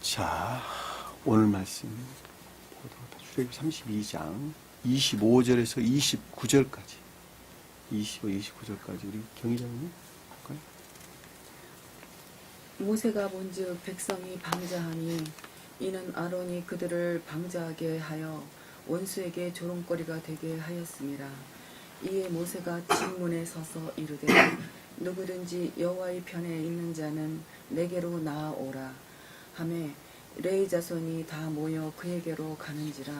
자, 오늘 말씀 출애굽 32장 25절에서 29절까지 29절까지 우리 경희장님 할까요? 모세가 본즉 백성이 방자하니 이는 아론이 그들을 방자하게 하여 원수에게 조롱거리가 되게 하였습니다. 이에 모세가 진문에 서서 이르되 누구든지 여호와의 편에 있는 자는 내게로 나아오라 하매 레위 자손이 다 모여 그에게로 가는지라.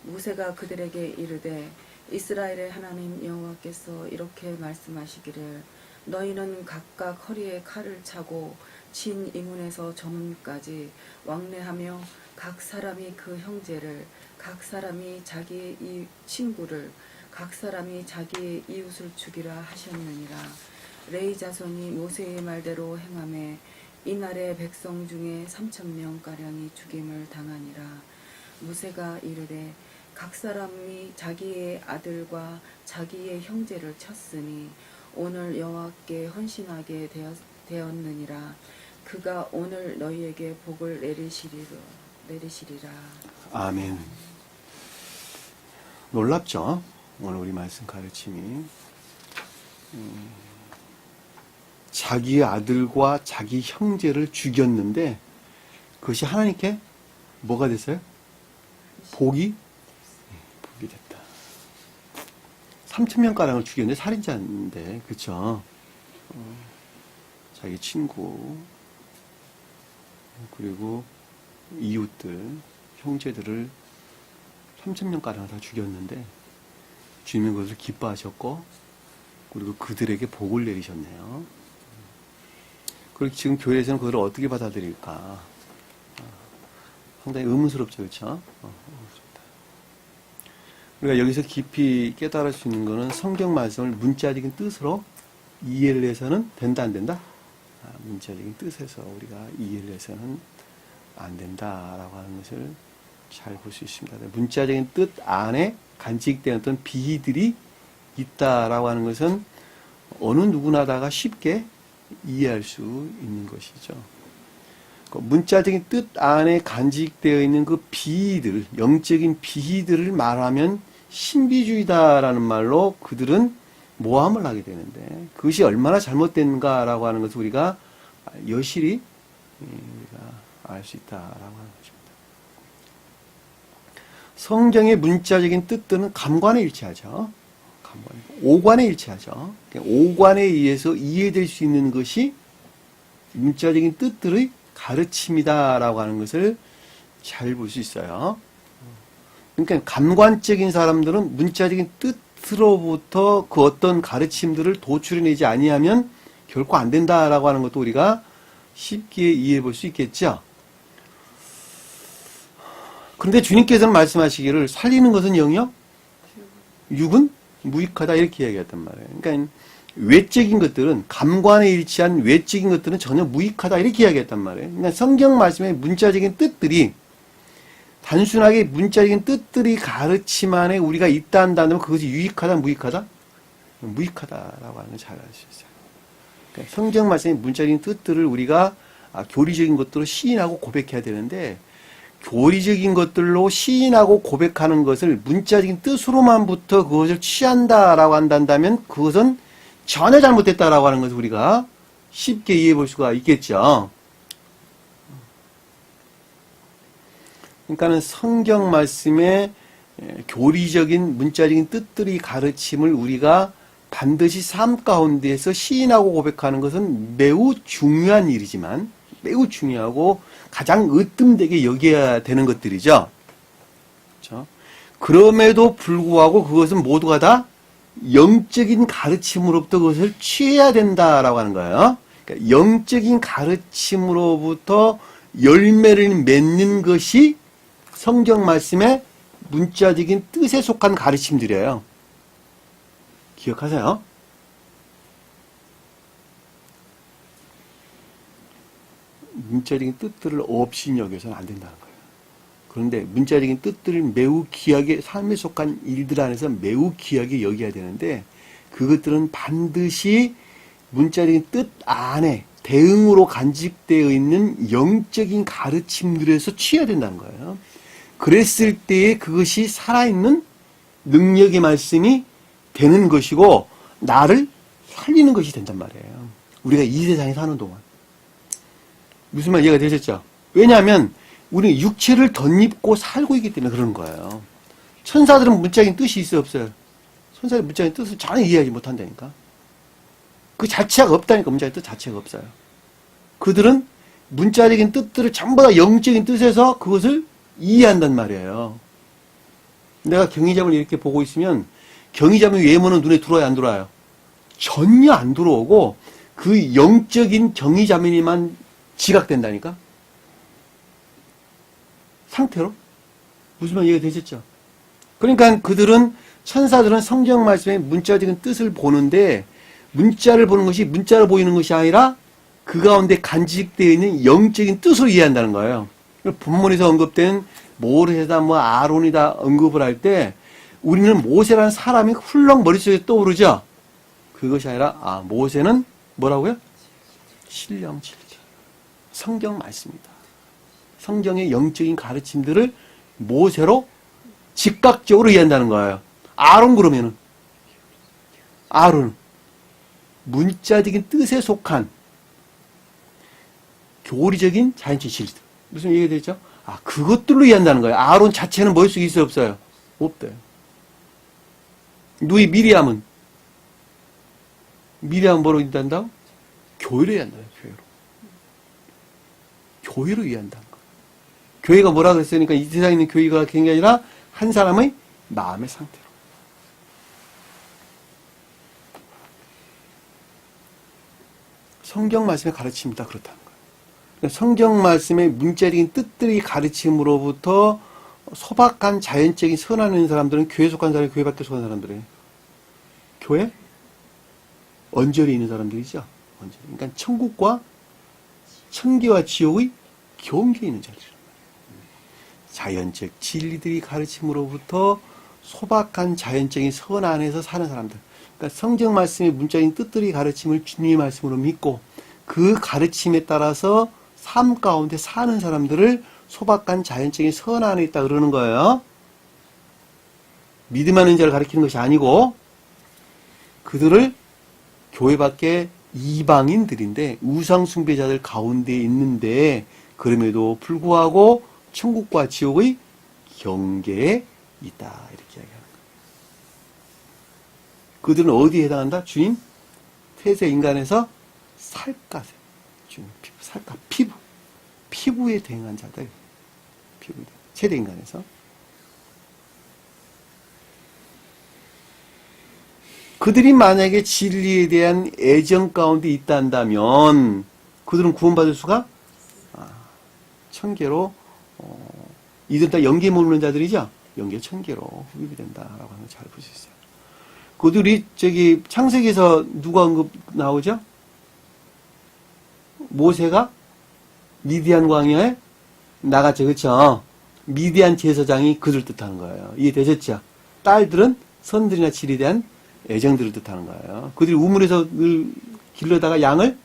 모세가 그들에게 이르되 이스라엘의 하나님 여호와께서 이렇게 말씀하시기를 너희는 각각 허리에 칼을 차고 진 이문에서 저문까지 왕래하며 각 사람이 그 형제를 각 사람이 자기의 친구를 각 사람이 자기의 이웃을 죽이라 하셨느니라. 레위 자손이 모세의 말대로 행하매 이날에 백성 중에 3,000명가량이 죽임을 당하니라. 모세가 이르되 각 사람이 자기의 아들과 자기의 형제를 쳤으니 오늘 여호와께 헌신하게 되었느니라. 그가 오늘 너희에게 복을 내리시리라. 아멘. 놀랍죠? 오늘 우리 말씀 가르침이 자기의 아들과 자기 형제를 죽였는데 그것이 하나님께 뭐가 됐어요? 복이 됐다. 3,000명가량을 죽였는데 살인자인데, 그쵸? 자기 친구 그리고 이웃들, 형제들을 3,000명가량을 다 죽였는데 주님은 그것을 기뻐하셨고 그리고 그들에게 복을 내리셨네요. 그리고 지금 교회에서는 그걸 어떻게 받아들일까? 상당히 의문스럽죠, 그렇죠? 우리가 여기서 깊이 깨달을 수 있는 것은 성경 말씀을 문자적인 뜻으로 이해를 해서는 된다, 안 된다? 문자적인 뜻에서 우리가 이해를 해서는 안 된다라고 하는 것을 잘 볼 수 있습니다. 문자적인 뜻 안에 간직된 어떤 비희들이 있다라고 하는 것은 어느 누구나다가 쉽게 이해할 수 있는 것이죠. 문자적인 뜻 안에 간직되어 있는 그 비희들, 영적인 비희들을 말하면 신비주의다라는 말로 그들은 모함을 하게 되는데 그것이 얼마나 잘못된가라고 하는 것을 우리가 여실히 우리가 알 수 있다라고 하는 것입니다. 성경의 문자적인 뜻들은 감관에 일치하죠. 오관에 일치하죠. 오관에 의해서 이해될 수 있는 것이 문자적인 뜻들의 가르침이다라고 하는 것을 잘 볼 수 있어요. 그러니까 감관적인 사람들은 문자적인 뜻으로부터 그 어떤 가르침들을 도출해내지 아니하면 결코 안 된다라고 하는 것도 우리가 쉽게 이해해 볼 수 있겠죠. 그런데 주님께서는 말씀하시기를 살리는 것은 영이요, 육은 무익하다 이렇게 이야기했단 말이에요. 그러니까 외적인 것들은 감관에 일치한 외적인 것들은 전혀 무익하다 이렇게 이야기했단 말이에요. 그러니까 성경 말씀의 문자적인 뜻들이 단순하게 문자적인 뜻들이 가르침 안에 우리가 있다 한다면 그것이 유익하다 무익하다? 무익하다라고 하는 걸 잘 알 수 있어요. 그러니까 성경 말씀의 문자적인 뜻들을 우리가 교리적인 것들로 시인하고 고백해야 되는데 교리적인 것들로 시인하고 고백하는 것을 문자적인 뜻으로만부터 그것을 취한다라고 한다면 그것은 전혀 잘못됐다라고 하는 것을 우리가 쉽게 이해해 볼 수가 있겠죠. 그러니까는 성경 말씀의 교리적인 문자적인 뜻들이 가르침을 우리가 반드시 삶 가운데에서 시인하고 고백하는 것은 매우 중요한 일이지만 매우 중요하고 가장 으뜸되게 여겨야 되는 것들이죠. 그렇죠? 그럼에도 불구하고 그것은 모두가 다 영적인 가르침으로부터 그것을 취해야 된다라고 하는 거예요. 그러니까 영적인 가르침으로부터 열매를 맺는 것이 성경 말씀의 문자적인 뜻에 속한 가르침들이에요. 기억하세요? 문자적인 뜻들을 없이 여겨서는 안 된다는 거예요. 그런데 문자적인 뜻들을 매우 귀하게 삶에 속한 일들 안에서 매우 귀하게 여겨야 되는데 그것들은 반드시 문자적인 뜻 안에 대응으로 간직되어 있는 영적인 가르침들에서 취해야 된다는 거예요. 그랬을 때에 그것이 살아있는 능력의 말씀이 되는 것이고 나를 살리는 것이 된단 말이에요. 우리가 이 세상에 사는 동안. 무슨 말 이해가 되셨죠? 왜냐하면 우리는 육체를 덧입고 살고 있기 때문에 그러는 거예요. 천사들은 문자적인 뜻이 있어요, 없어요? 천사의 문자적인 뜻을 전혀 이해하지 못한다니까. 그 자체가 없다니까, 문자의 뜻 자체가 없어요. 그들은 문자적인 뜻들을 전부 다 영적인 뜻에서 그것을 이해한단 말이에요. 내가 경이자을 이렇게 보고 있으면 경이자의 외모는 눈에 들어와요, 안 들어와요? 전혀 안 들어오고 그 영적인 경이자매만 지각된다니까? 상태로? 무슨 말 이해가 되셨죠? 그러니까 그들은, 천사들은 성경 말씀의 문자적인 뜻을 보는데 문자를 보는 것이 문자로 보이는 것이 아니라 그 가운데 간직되어 있는 영적인 뜻으로 이해한다는 거예요. 본문에서 언급된 모세다, 아론이다 언급을 할 때 우리는 모세라는 사람이 훌렁 머릿속에 떠오르죠? 그것이 아니라, 모세는 뭐라고요? 신령 진리. 성경 말씀이다. 성경의 영적인 가르침들을 모세로 즉각적으로 이해한다는 거예요. 아론 그러면은, 아론은 문자적인 뜻에 속한 교리적인 자연적 진리들. 무슨 얘기가 되죠? 그것들로 이해한다는 거예요. 아론 자체는 머릿속에 있어요, 없어요? 없대요. 누이 미리암은 뭐로 이해한다고? 교회로 이해한다요, 교회로. 교회로 이해한다는 거예요. 교회가 뭐라 그랬으니까 이 세상에 있는 교회가 그런 게 아니라 한 사람의 마음의 상태로. 성경 말씀의 가르침이다, 그렇다는 거예요. 성경 말씀의 문자적인 뜻들이 가르침으로부터 소박한 자연적인 선한 사람들은 교회 속한 사람이 교회 밖에 속한 사람들이에요. 교회? 언저리에 있는 사람들이죠. 언저리. 그러니까 천국과 천계와 지옥의 경계에 있는 자리란 말이에요. 자연적 진리들이 가르침으로부터 소박한 자연적인 선 안에서 사는 사람들. 그러니까 성경 말씀의 문자적인 뜻들이 가르침을 주님의 말씀으로 믿고 그 가르침에 따라서 삶 가운데 사는 사람들을 소박한 자연적인 선 안에 있다 그러는 거예요. 믿음하는 자를 가리키는 것이 아니고 그들을 교회 밖에 이방인들인데 우상 숭배자들 가운데 있는데 그럼에도 불구하고 천국과 지옥의 경계에 있다 이렇게 이야기하는 거예요. 그들은 어디에 해당한다? 주님 태세 인간에서 살갗에 주님 피부, 살갗 피부에 대응한 자들. 피부에 최대 인간에서 그들이 만약에 진리에 대한 애정 가운데 있단다면 그들은 구원받을 수가 천계로 이들 다 영계 모르는 자들이죠. 영계 천계로 흡입이 된다라고 하는 걸 잘 볼 수 있어요. 그들이 창세기에서 누가 언급 나오죠? 모세가 미디안 광야에 나갔죠. 그렇죠? 미디안 제사장이 그들 뜻하는 거예요. 이해되셨죠? 딸들은 선들이나 질에 대한 애정들을 뜻하는 거예요. 그들이 우물에서 늘 길러다가 양을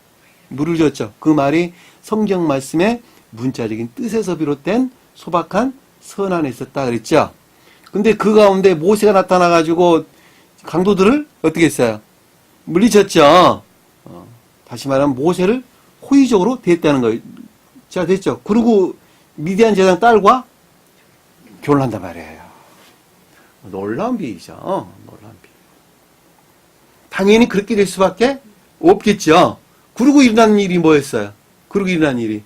물을 줬죠. 그 말이 성경 말씀의 문자적인 뜻에서 비롯된 소박한 선 안에 있었다 그랬죠. 근데 그 가운데 모세가 나타나가지고 강도들을 어떻게 했어요? 물리쳤죠. 다시 말하면 모세를 호의적으로 대했다는 거예요. 자, 됐죠. 그리고 미디안 제사장 딸과 결혼한단 말이에요. 놀라운 비유죠. 놀라운 비유. 당연히 그렇게 될 수밖에 없겠죠. 그리고 일어난 일이 뭐였어요? 그리고 일어난 일이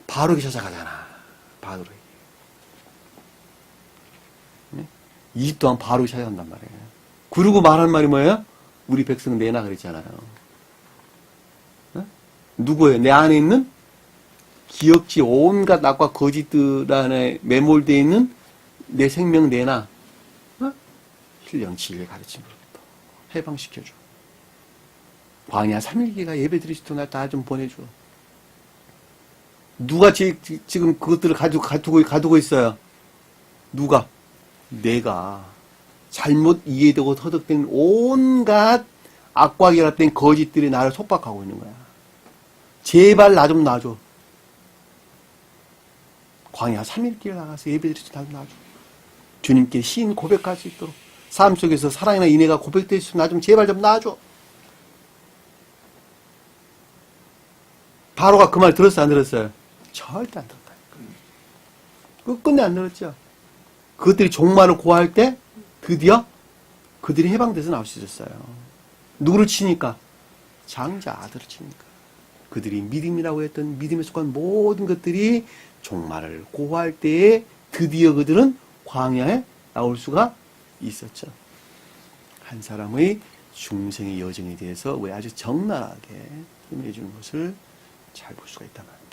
바로에게 찾아가잖아. 바로에게. 네? 2주 동안 바로에게 찾아간단 말이에요. 그리고 말한 말이 뭐예요? 우리 백성 내놔 그랬잖아요. 네? 누구예요? 내 안에 있는 기억지 온갖 악과 거짓들 안에 매몰되어 있는 내 생명 내놔. 신령 진리의 가르침으로부터 해방시켜줘. 광야 3일기가 예배드릴 수 있도록 날 다 좀 보내줘. 누가 지금 그것들을 가두고 있어요? 누가? 내가 잘못 이해되고 터득된 온갖 악과 결합된 거짓들이 나를 속박하고 있는 거야. 제발 나 좀 놔줘. 광야 3일길 나가서 예배드려서 나 좀 놔줘. 주님께 신 고백할 수 있도록 삶 속에서 사랑이나 인애가 고백될 수 있도록 나 좀 제발 좀 놔줘. 바로가 그 말 들었어 안 들었어요? 절대 안 들었다니까. 끝끝내 안 들었죠. 그것들이 종말을 고할 때 드디어 그들이 해방돼서 나올 수 있었어요. 누구를 치니까? 장자 아들을 치니까. 그들이 믿음이라고 했던 믿음에 속한 모든 것들이 종말을 고할 때에 드디어 그들은 광야에 나올 수가 있었죠. 한 사람의 중생의 여정에 대해서 왜 아주 적나라하게 힘내 주는 것을 잘 볼 수가 있단 말입니다.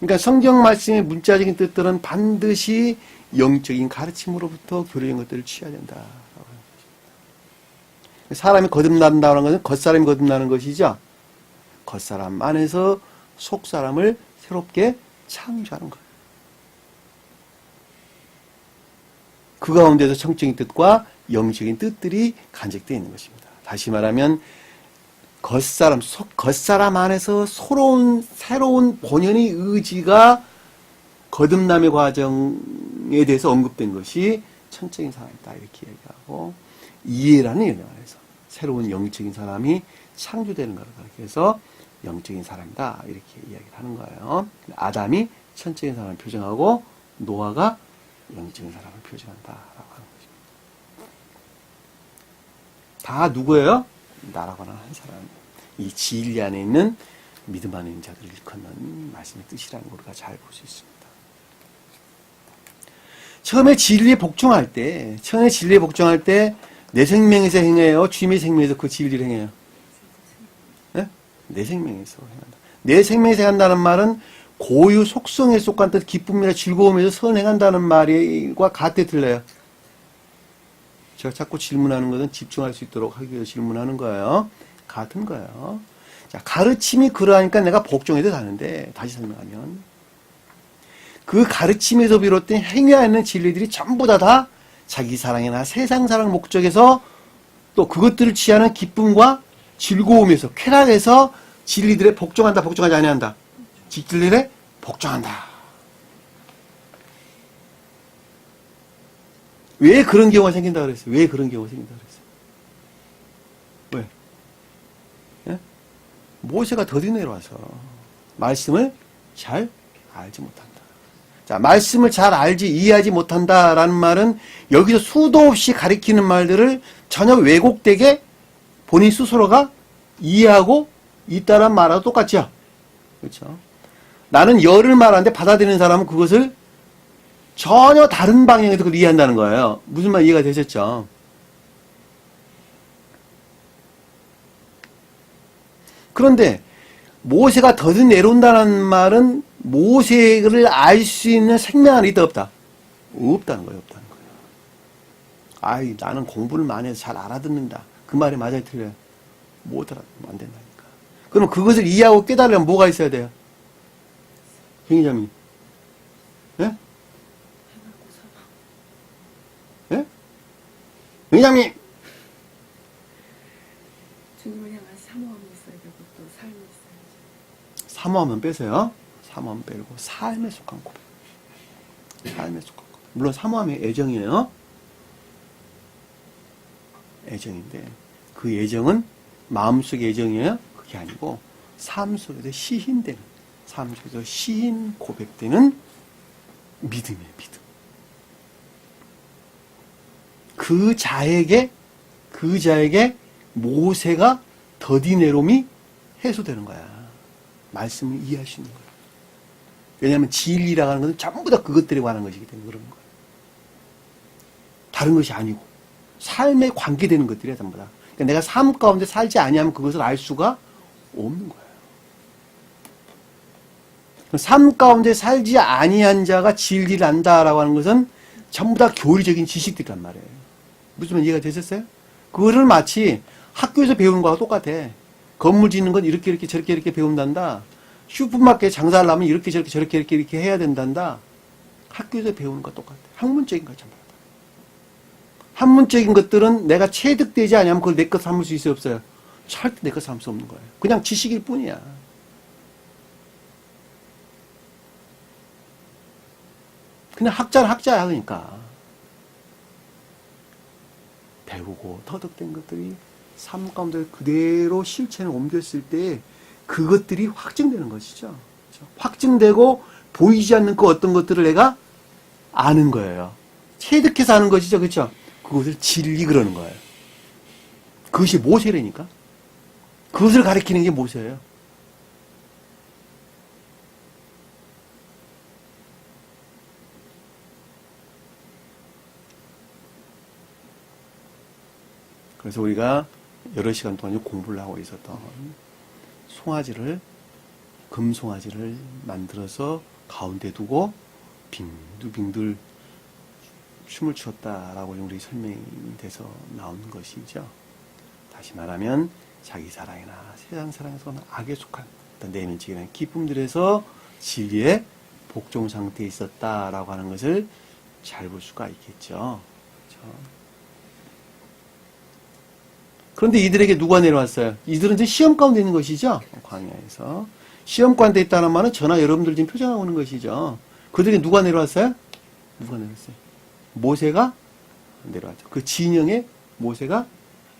그러니까 성경 말씀의 문자적인 뜻들은 반드시 영적인 가르침으로부터 교리적인 것들을 취해야 된다라고 하는 것입니다. 사람이 거듭난다는 것은 겉사람이 거듭나는 것이죠. 겉사람 안에서 속사람을 새롭게 창조하는 거예요. 그 가운데서 성적인 뜻과 영적인 뜻들이 간직되어 있는 것입니다. 다시 말하면 겉사람 안에서 새로운 본연의 의지가 거듭남의 과정에 대해서 언급된 것이 천적인 사람이다 이렇게 얘기하고, 이해라는 영역에서 새로운 영적인 사람이 창조되는 것을 가리켜서 영적인 사람이다 이렇게 이야기를 하는 거예요. 아담이 천적인 사람을 표정하고 노아가 영적인 사람을 표정한다라고 하는 것입니다. 다 누구예요? 나라고 하는 한 사람. 이 진리 안에 있는 믿음 안에 있는 자들을 일컫는 말씀의 뜻이라는 걸 우리가 잘 볼 수 있습니다. 처음에 진리에 복종할 때 내 생명에서 행해요? 주님의 생명에서 그 진리를 행해요? 네? 내 생명에서 행한다. 내 생명에서 행한다는 말은 고유 속성에 속한 뜻 기쁨이나 즐거움에서 선행한다는 말과 같게 들려요. 제가 자꾸 질문하는 것은 집중할 수 있도록 하기 위해서 질문하는 거예요. 같은 거예요. 자, 가르침이 그러하니까 내가 복종해도 되는데, 다시 설명하면 그 가르침에서 비롯된 행위에 있는 진리들이 전부 다 자기 사랑이나 세상 사랑 목적에서 또 그것들을 취하는 기쁨과 즐거움에서 쾌락에서 진리들에 복종한다, 복종하지 아니한다. 진리들에 복종한다. 왜 그런 경우가 생긴다 그랬어요? 왜 그런 경우가 생긴다 그랬어요? 왜? 예? 모세가 더디 내려와서 말씀을 잘 알지 못한다. 자, 말씀을 잘 이해하지 못한다라는 말은 여기서 수도 없이 가리키는 말들을 전혀 왜곡되게 본인 스스로가 이해하고 있다란 말하고 똑같죠? 그렇죠? 나는 열을 말하는데 받아들이는 사람은 그것을 전혀 다른 방향에서 그걸 이해한다는 거예요. 무슨 말 이해가 되셨죠? 그런데 모세가 더디 내려온다는 말은 모세를 알 수 있는 생명 안에 있다 없다? 없다는 거예요. 없다는 거예요. 아이 나는 공부를 많이 해서 잘 알아듣는다. 그 말이 맞아요 틀려요? 못 알아듣으면 안 된다니까. 그럼 그것을 이해하고 깨달으려면 뭐가 있어야 돼요? 행위자님. 예? 예? 행위자님! 주님을 향한 사모함이 있어야 되고 또 삶이 있어야죠. 사모함은 빼세요. 사모함 빼고 삶에 속한 고백. 삶에 속한 고백. 물론 사모함이 애정이에요. 애정인데 그 애정은 마음속의 애정이에요. 그게 아니고 삶 속에서 시인되는, 삶 속에서 시인 고백되는 믿음이에요. 믿음. 그 자에게 모세가 더디 내롬이 해소되는 거야. 말씀을 이해할 수 있는 거야. 왜냐하면 진리라고 하는 것은 전부 다 그것들에 관한 것이기 때문에 그런 거예요. 다른 것이 아니고 삶에 관계되는 것들이야 전부 다. 그러니까 내가 삶 가운데 살지 아니하면 그것을 알 수가 없는 거예요. 삶 가운데 살지 아니한 자가 진리를 안다라고 하는 것은 전부 다 교리적인 지식들이란 말이에요. 무슨 말 이해가 되셨어요? 그거를 마치 학교에서 배우는 거하고 똑같아. 건물 짓는 건 이렇게 저렇게 배운단다. 슈퍼마켓 장사하려면 이렇게 저렇게 해야 된단다. 학교에서 배우는 거 똑같아. 학문적인 거 전부 다. 학문적인 것들은 내가 체득되지 않으면 그걸 내 것 삼을 수 있어요, 없어요? 절대 내 것 삼을 수 없는 거예요. 그냥 지식일 뿐이야. 그냥 학자는 학자야, 그러니까. 배우고 터득된 것들이 삶 가운데 그대로 실천에 옮겼을 때 그것들이 확증되는 것이죠. 그렇죠? 확증되고 보이지 않는 그 어떤 것들을 내가 아는 거예요. 체득해서 아는 것이죠. 그렇죠? 그것을 진리 그러는 거예요. 그것이 모세라니까. 그것을 가리키는 게 모세예요. 그래서 우리가 여러 시간 동안 공부를 하고 있었던 송아지를, 금송아지를 만들어서 가운데 두고 빙글빙글 춤을 추었다라고 우리 설명이 돼서 나오는 것이죠. 다시 말하면 자기 사랑이나 세상 사랑에서는 악에 속한 어떤 내면적인 기쁨들에서 진리의 복종 상태에 있었다라고 하는 것을 잘 볼 수가 있겠죠. 그렇죠? 그런데 이들에게 누가 내려왔어요? 이들은 이제 시험 가운데 있는 것이죠. 광야에서. 시험 가운데 있다는 말은 저나 여러분들 지금 표정하고 있는 것이죠. 그들에게 누가 내려왔어요? 누가 내려왔어요? 모세가 내려왔죠. 그 진영에 모세가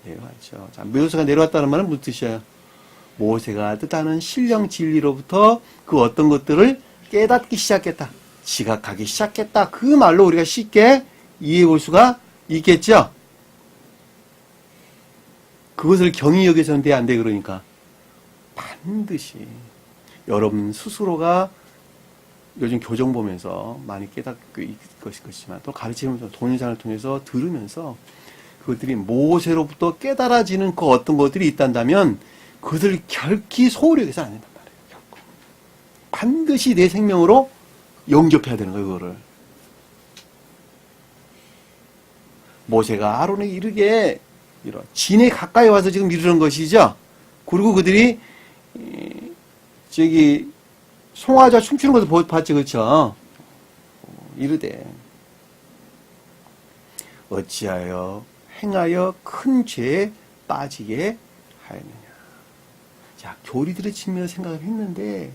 내려왔죠. 자, 모세가 내려왔다는 말은 무슨 뜻이에요? 모세가 뜻하는 신령 진리로부터 그 어떤 것들을 깨닫기 시작했다. 지각하기 시작했다. 그 말로 우리가 쉽게 이해해 볼 수가 있겠죠. 그것을 경히 여기서는 돼, 안 돼, 그러니까. 반드시 여러분 스스로가 요즘 교정 보면서 많이 깨닫고 있을 것이지만 또 가르치면서 동영상을 통해서 들으면서 그것들이 모세로부터 깨달아지는 그 어떤 것들이 있단다면 그것을 결코 소홀히 여기서 안 된단 말이에요. 결코. 반드시 내 생명으로 영접해야 되는 거예요, 그거를. 모세가 아론에게 이르게 이런 진에 가까이 와서 지금 이르는 것이죠. 그리고 그들이 저기 송아지가 춤추는 것을 봤죠, 그렇죠? 이르되 어찌하여 행하여 큰 죄에 빠지게 하였느냐. 자, 교리들의 측면에서 생각을 했는데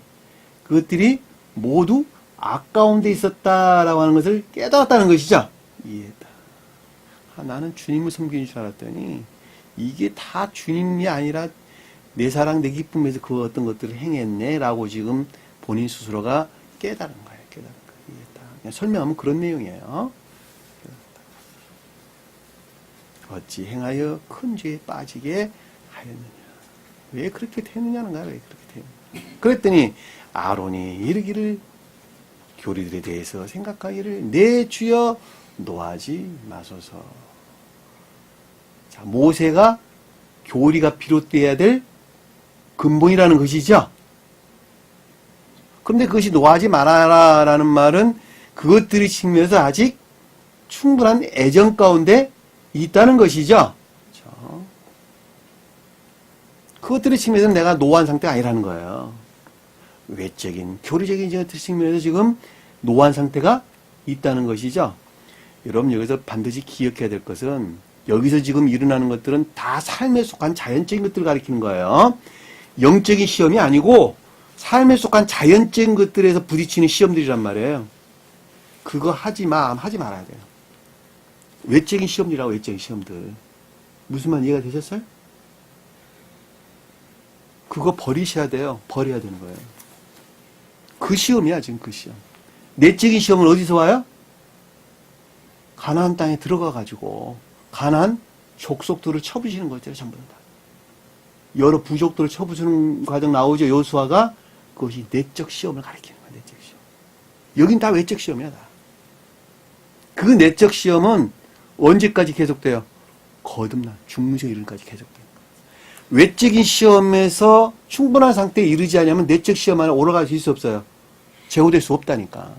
그것들이 모두 악 가운데 있었다라고 하는 것을 깨달았다는 것이죠. 이해했다. 나는 주님을 섬기는 줄 알았더니 이게 다 주님이 아니라 내 사랑 내 기쁨에서 그 어떤 것들을 행했네 라고 지금 본인 스스로가 깨달은 거예요. 깨달은 거예요. 이해했다. 그냥 설명하면 그런 내용이에요. 어찌 행하여 큰 죄에 빠지게 하였느냐. 왜 그렇게 되느냐는 거야. 왜 그렇게 되느냐. 그랬더니 아론이 이르기를 교리들에 대해서 생각하기를 내 주여 노하지 마소서. 자, 모세가 교리가 비롯되어야 될 근본이라는 것이죠. 그런데 그것이 노하지 말아라라는 말은 그것들이 측면에서 아직 충분한 애정 가운데 있다는 것이죠. 그렇죠? 그것들의 측면에서는 내가 노한 상태가 아니라는 거예요. 외적인, 교리적인 측면에서 지금 노한 상태가 있다는 것이죠. 여러분 여기서 반드시 기억해야 될 것은 여기서 지금 일어나는 것들은 다 삶에 속한 자연적인 것들을 가리키는 거예요. 영적인 시험이 아니고 삶에 속한 자연적인 것들에서 부딪히는 시험들이란 말이에요. 그거 하지 말아야 돼요. 외적인 시험이라고, 외적인 시험들. 무슨 말 이해가 되셨어요? 그거 버리셔야 돼요. 버려야 되는 거예요. 그 시험이야, 지금 그 시험. 내적인 시험은 어디서 와요? 가나안 땅에 들어가가지고 가나안 족속들을 쳐부시는 거죠, 전부 다. 여러 부족들을 쳐부수는 과정 나오죠. 여호수아가 그것이 내적 시험을 가리키는 거야, 내적 시험. 여긴 다 외적 시험이야, 다. 그 내적 시험은 언제까지 계속돼요? 거듭나 중무적 이름까지 계속돼요. 외적인 시험에서 충분한 상태에 이르지 않으면 내적 시험 안에 올라갈 수 없어요. 제고될 수 없다니까.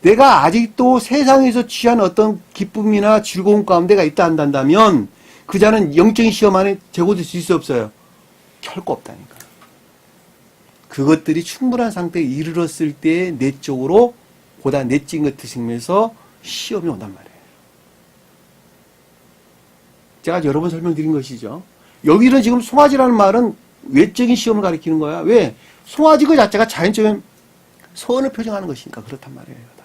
내가 아직도 세상에서 취한 어떤 기쁨이나 즐거움 가운데가 있다 한다면 그 자는 영적인 시험 안에 제고될 수 있어 없어요? 결코 없다니까. 그것들이 충분한 상태에 이르렀을 때 내적으로 보다 내적인 것을 측면에서 시험이 온단 말이에요. 제가 여러 번 설명드린 것이죠. 여기는 지금 송아지라는 말은 외적인 시험을 가리키는 거야. 왜? 송아지 그 자체가 자연적인 선을 표정하는 것이니까 그렇단 말이에요. 다.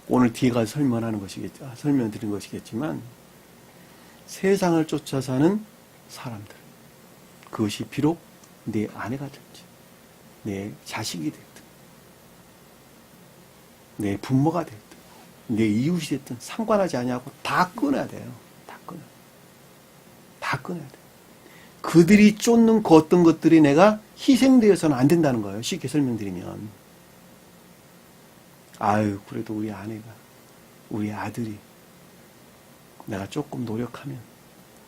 오늘 뒤에 가서 설명드린 것이겠지만 세상을 쫓아 사는 사람들, 그것이 비록 내 아내가 될지 내 자식이 됐든 내 부모가 됐든 내 이웃이 됐든 상관하지 아니하고 다 끊어야 돼요. 다 끊어야 돼. 그들이 쫓는 그 어떤 것들이 내가 희생되어서는 안 된다는 거예요. 쉽게 설명드리면. 아유, 그래도 우리 아내가, 우리 아들이 내가 조금 노력하면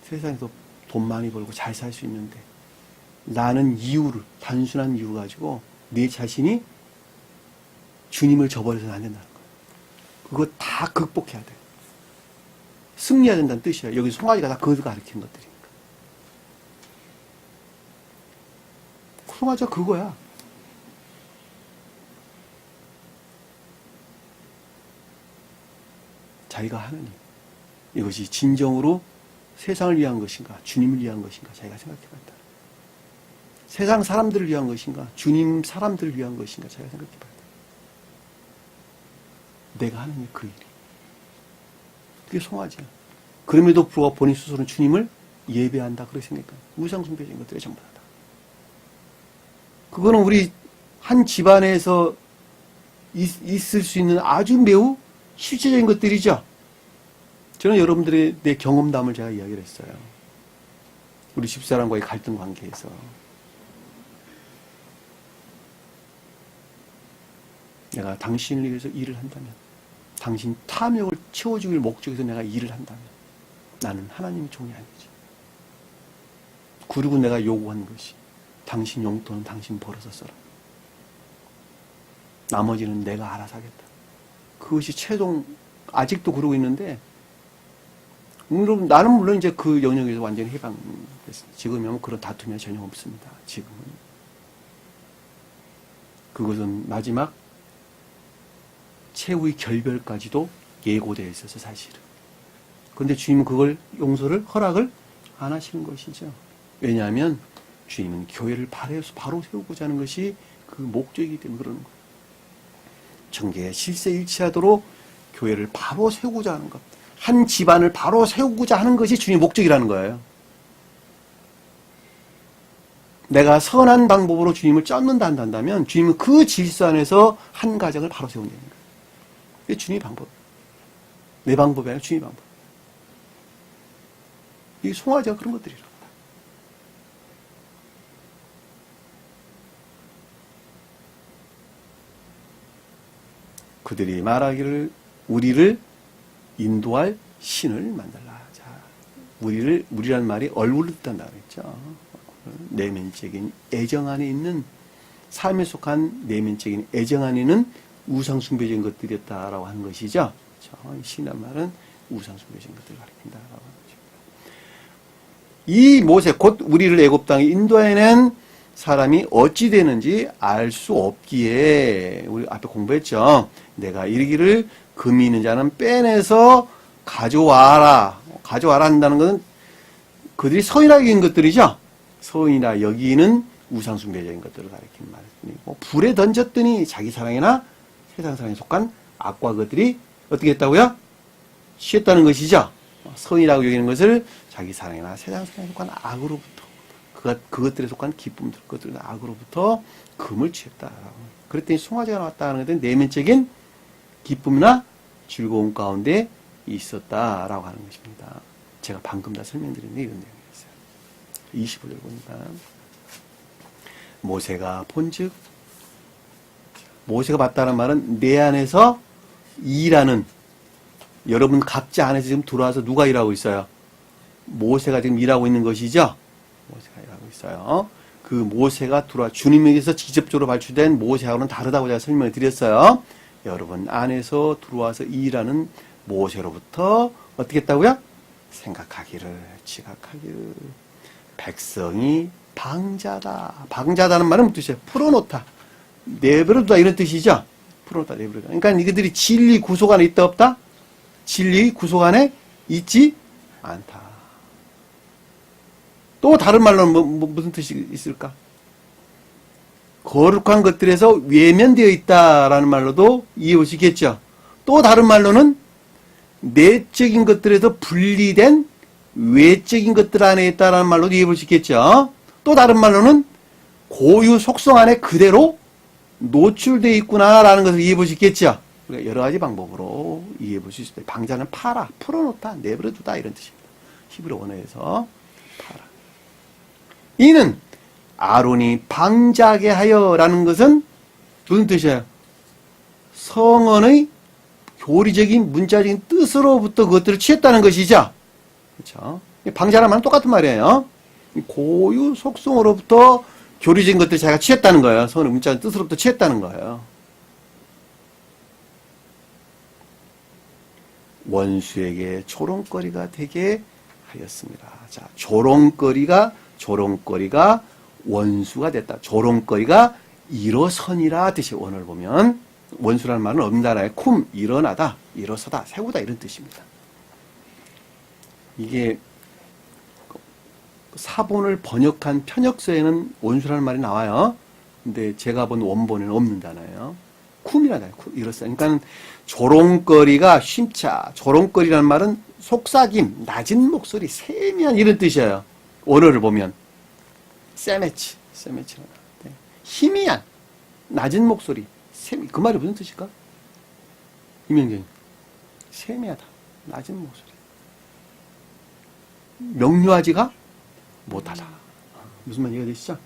세상에서 돈 많이 벌고 잘 살 수 있는데 나는 단순한 이유 가지고 내 자신이 주님을 저버려서는 안 된다는 거예요. 그거 다 극복해야 돼. 승리해야 된다는 뜻이에요. 여기 송아지가 다 그걸 가르치는 것들이니까. 송아지가 그거야. 자기가 하느님. 이것이 진정으로 세상을 위한 것인가, 주님을 위한 것인가, 자기가 생각해봐야 돼. 세상 사람들을 위한 것인가, 주님 사람들을 위한 것인가, 자기가 생각해봐야 돼. 내가 하는 일, 그 일이. 그게 송아지야. 그럼에도 불구하고 본인 스스로는 주님을 예배한다, 그렇게 생각해요. 우상숭배적인 것들이 전부 다. 그거는 우리 한 집안에서 있을 수 있는 아주 매우 실제적인 것들이죠. 저는 여러분들의 내 경험담을 제가 이야기를 했어요. 우리 집사람과의 갈등 관계에서. 내가 당신을 위해서 일을 한다면, 당신 탐욕을 채워주길 목적에서 내가 일을 한다면, 나는 하나님의 종이 아니지. 그리고 내가 요구한 것이, 당신 용돈은 당신 벌어서 써라. 나머지는 내가 알아서 하겠다. 그것이 최종, 아직도 그러고 있는데, 나는 물론 이제 그 영역에서 완전히 해방됐습니다. 지금은 그런 다툼이 전혀 없습니다. 지금은. 그것은 마지막 최후의 결별까지도 예고되어 있어서 사실은. 그런데 주님은 그걸 허락을 안 하시는 것이죠. 왜냐하면 주님은 교회를 바로 세우고자 하는 것이 그 목적이기 때문에 그러는 거예요. 정계에 실세일치하도록 교회를 바로 세우고자 하는 것. 한 집안을 바로 세우고자 하는 것이 주님의 목적이라는 거예요. 내가 선한 방법으로 주님을 쫓는다 한다면 주님은 그 질서 안에서 한 가정을 바로 세운다는 거예요. 이게 주님의 방법. 내 방법이 아니라 주님의 방법. 이 송아지가 그런 것들이랍니다. 그들이 말하기를 우리를 인도할 신을 만들라. 자, 우리란 말이 얼굴을 뜻한다 그랬죠. 내면적인 애정 안에 있는 삶에 속한 내면적인 애정 안에 있는 우상숭배적인 것들이었다라고 하는 것이죠. 신이란 말은 우상숭배적인 것들을 가리킨다라고 하는 것입니다. 이 모세 곧 우리를 애굽 땅에 인도해낸 사람이 어찌 되는지 알 수 없기에 우리 앞에 공부했죠. 내가 이르기를 금이 있는 자는 빼내서 가져와라. 가져와라 한다는 것은 그들이 서인하게 여긴 것들이죠. 서인이라 여기는 우상숭배적인 것들을 가리키는 말이고 불에 던졌더니 자기 사랑이나 세상 사랑에 속한 악과 것들이 어떻게 했다고요? 취했다는 것이죠. 서인이라고 여기는 것을 자기 사랑이나 세상 사랑에 속한 악으로부터 그것들에 속한 기쁨들, 그것들은 악으로부터 금을 취했다라고. 그랬더니 송아지가 나왔다는 것은 내면적인 기쁨이나 즐거움 가운데 있었다라고 하는 것입니다. 제가 방금 다 설명드린 게 이런 내용이었어요. 25절 보니까 모세가 본즉 모세가 봤다는 말은 내 안에서 일하는 여러분 각자 안에서 지금 들어와서 누가 일하고 있어요? 모세가 지금 일하고 있는 것이죠. 모세가 일하고 있어요. 그 모세가 들어와 주님에게서 직접적으로 발출된 모세하고는 다르다고 제가 설명을 드렸어요. 여러분 안에서 들어와서 일하는 모세로부터 어떻게 했다고요? 생각하기를, 지각하기를. 백성이 방자다. 방자다는 말은 무슨 뜻이에요? 풀어놓다. 내버려두다 이런 뜻이죠. 풀어놓다 내버려. 그러니까 이것들이 진리 구속 안에 있다 없다? 진리 구속 안에 있지 않다. 또 다른 말로는 무슨 뜻이 있을까? 거룩한 것들에서 외면되어 있다라는 말로도 이해해 볼 수 있겠죠. 또 다른 말로는 내적인 것들에서 분리된 외적인 것들 안에 있다라는 말로도 이해해 볼 수 있겠죠. 또 다른 말로는 고유 속성 안에 그대로 노출되어 있구나라는 것을 이해해 볼 수 있겠죠. 우리가 여러 가지 방법으로 이해해 볼 수 있습니다. 방자는 팔아, 풀어놓다, 내버려두다 이런 뜻입니다. 히브리 원어에서 팔아. 이는 아론이 방자하게 하여라는 것은 무슨 뜻이에요? 성언의 교리적인 문자적인 뜻으로부터 그것들을 취했다는 것이죠. 그렇죠? 방자란 말은 똑같은 말이에요. 고유 속성으로부터 교리적인 것들을 자기가 취했다는 거예요. 성언의 문자적인 뜻으로부터 취했다는 거예요. 원수에게 조롱거리가 되게 하였습니다. 자, 조롱거리가 원수가 됐다. 조롱거리가 일어선이라 뜻이 원어를 보면 원수라는 말은 엄나라의 쿰, 일어나다, 일어서다, 세우다 이런 뜻입니다. 이게 사본을 번역한 편역서에는 원수라는 말이 나와요. 근데 제가 본 원본에는 없는 단어예요. 쿰이라다, 일어서. 그러니까 조롱거리가 쉼차, 조롱거리라는 말은 속삭임, 낮은 목소리, 세미한 이런 뜻이에요. 원어를 보면. 세메치라고 나와요. 희미한, 낮은 목소리, 그 말이 무슨 뜻일까? 이명경님. 세미하다, 낮은 목소리. 명료하지가 못하다. 무슨 말 이해되시죠?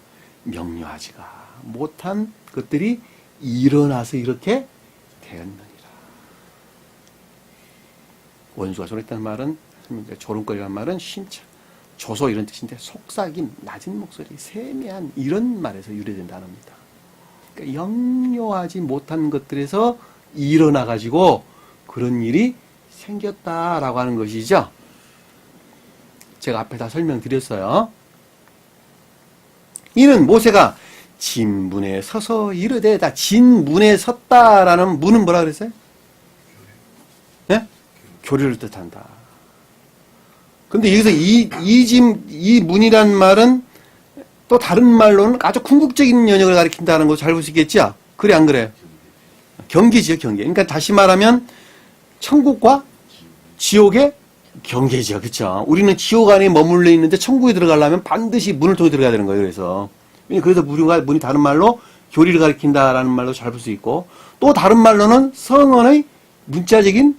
명료하지가 못한 것들이 일어나서 이렇게 되었느니라. 원수가 조롱했다는 말은, 조롱거리라는 말은 쉼차, 조소 이런 뜻인데 속삭임, 낮은 목소리, 세미한 이런 말에서 유래된 단어입니다. 그러니까 영료하지 못한 것들에서 일어나가지고 그런 일이 생겼다라고 하는 것이죠. 제가 앞에 다 설명드렸어요. 이는 모세가 진문에 서서 이르되, 다 진문에 섰다라는 문은 뭐라 그랬어요? 네? 교류를 뜻한다. 근데 여기서 이 문이란 말은 또 다른 말로는 아주 궁극적인 영역을 가리킨다는 거 잘 보시겠죠? 그래, 안 그래요? 경계지요, 경계. 그러니까 다시 말하면 천국과 지옥의 경계죠. 그쵸? 우리는 지옥 안에 머물러 있는데 천국에 들어가려면 반드시 문을 통해 들어가야 되는 거예요. 그래서 문이 다른 말로 교리를 가리킨다라는 말로 잘 볼 수 있고, 또 다른 말로는 성언의 문자적인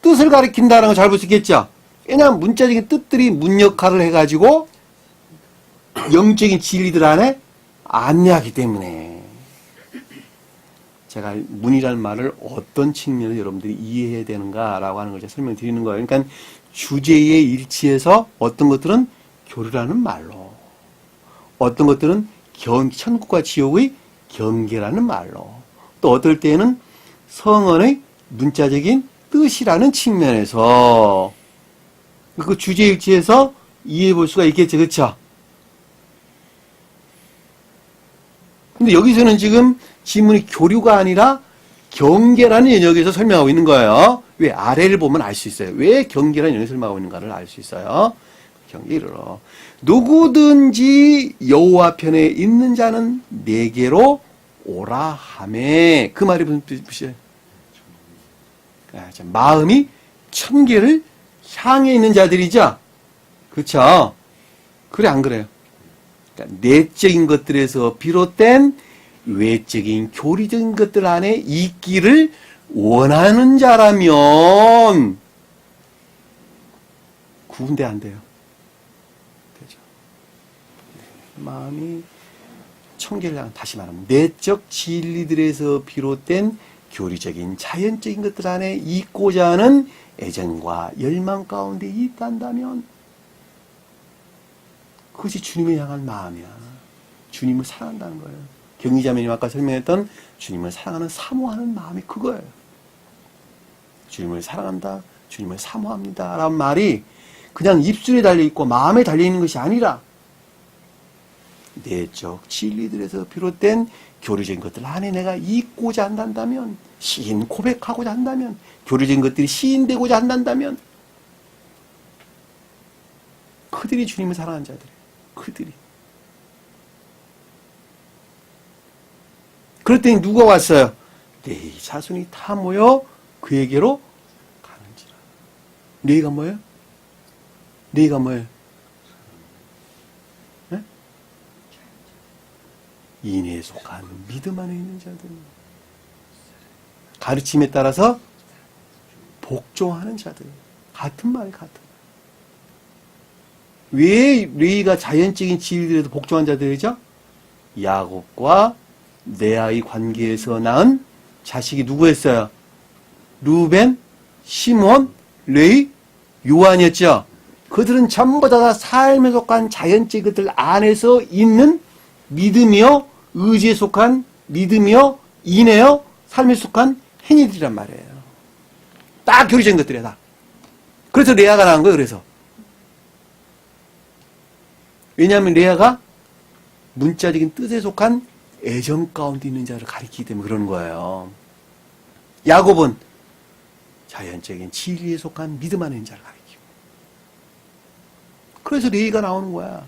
뜻을 가리킨다라는 걸 잘 볼 수 있겠죠? 왜냐하면 문자적인 뜻들이 문 역할을 해가지고 영적인 진리들 안에 안내하기 때문에 제가 문이라는 말을 어떤 측면에서 여러분들이 이해해야 되는가라고 하는 걸 제가 설명드리는 거예요. 그러니까 주제에 일치해서 어떤 것들은 교류라는 말로, 어떤 것들은 천국과 지옥의 경계라는 말로, 또 어떨 때에는 성언의 문자적인 뜻이라는 측면에서 그 주제에 일치해서 이해해 볼 수가 있겠죠. 그렇죠? 근데 여기서는 지금 지문이 교류가 아니라 경계라는 영역에서 설명하고 있는 거예요. 왜? 아래를 보면 알 수 있어요. 왜 경계라는 영역에서 설명하고 있는가를 알 수 있어요. 경계 이르러 누구든지 여호와 편에 있는 자는 내게로 오라 하매. 그 말이 무슨 뜻이에요? 마음이 천계를 향해 있는 자들이죠. 그렇죠? 그래, 안 그래요? 그러니까 내적인 것들에서 비롯된 외적인 교리적인 것들 안에 있기를 원하는 자라면 구분돼 안 돼요. 그렇죠? 마음이 천계를 향해, 다시 말하면 내적 진리들에서 비롯된 교리적인 자연적인 것들 안에 있고자 하는 애정과 열망 가운데 있단다면 그것이 주님을 향한 마음이야. 주님을 사랑한다는 거예요. 경리자매님 아까 설명했던 주님을 사랑하는 사모하는 마음이 그거예요. 주님을 사랑한다, 주님을 사모합니다 라는 말이 그냥 입술에 달려있고 마음에 달려있는 것이 아니라 내적 진리들에서 비롯된 교류적인 것들 안에 내가 있고자 한다면, 시인 고백하고자 한다면, 교류적인 것들이 시인되고자 한다면, 그들이 주님을 사랑하는 자들이에요. 그들이. 그랬더니 누가 왔어요? 레위 자손이 다 모여 그에게로 가는지라. 레위가 뭐예요? 레위가 뭐예요? 네? 인에 속한 믿음 안에 있는 자들. 가르침에 따라서 복종하는 자들. 같은 말이 같은 말. 왜 레위가 자연적인 진리들에도 복종한 자들이죠? 야곱과 레아의 관계에서 낳은 자식이 누구였어요? 루벤, 시몬, 레위, 요한이었죠. 그들은 전부 다 삶에 속한 자연적인 것들 안에서 있는 믿음이요, 의지에 속한 믿음이요, 인애요, 삶에 속한 행위들이란 말이에요. 딱 교리적인 것들이야, 다. 그래서 레아가 나온 거예요, 그래서. 왜냐하면 레아가 문자적인 뜻에 속한 애정 가운데 있는 자를 가리키기 때문에 그러는 거예요. 야곱은 자연적인 진리에 속한 믿음 안에 있는 자를 가리키고. 그래서 레위가 나오는 거야.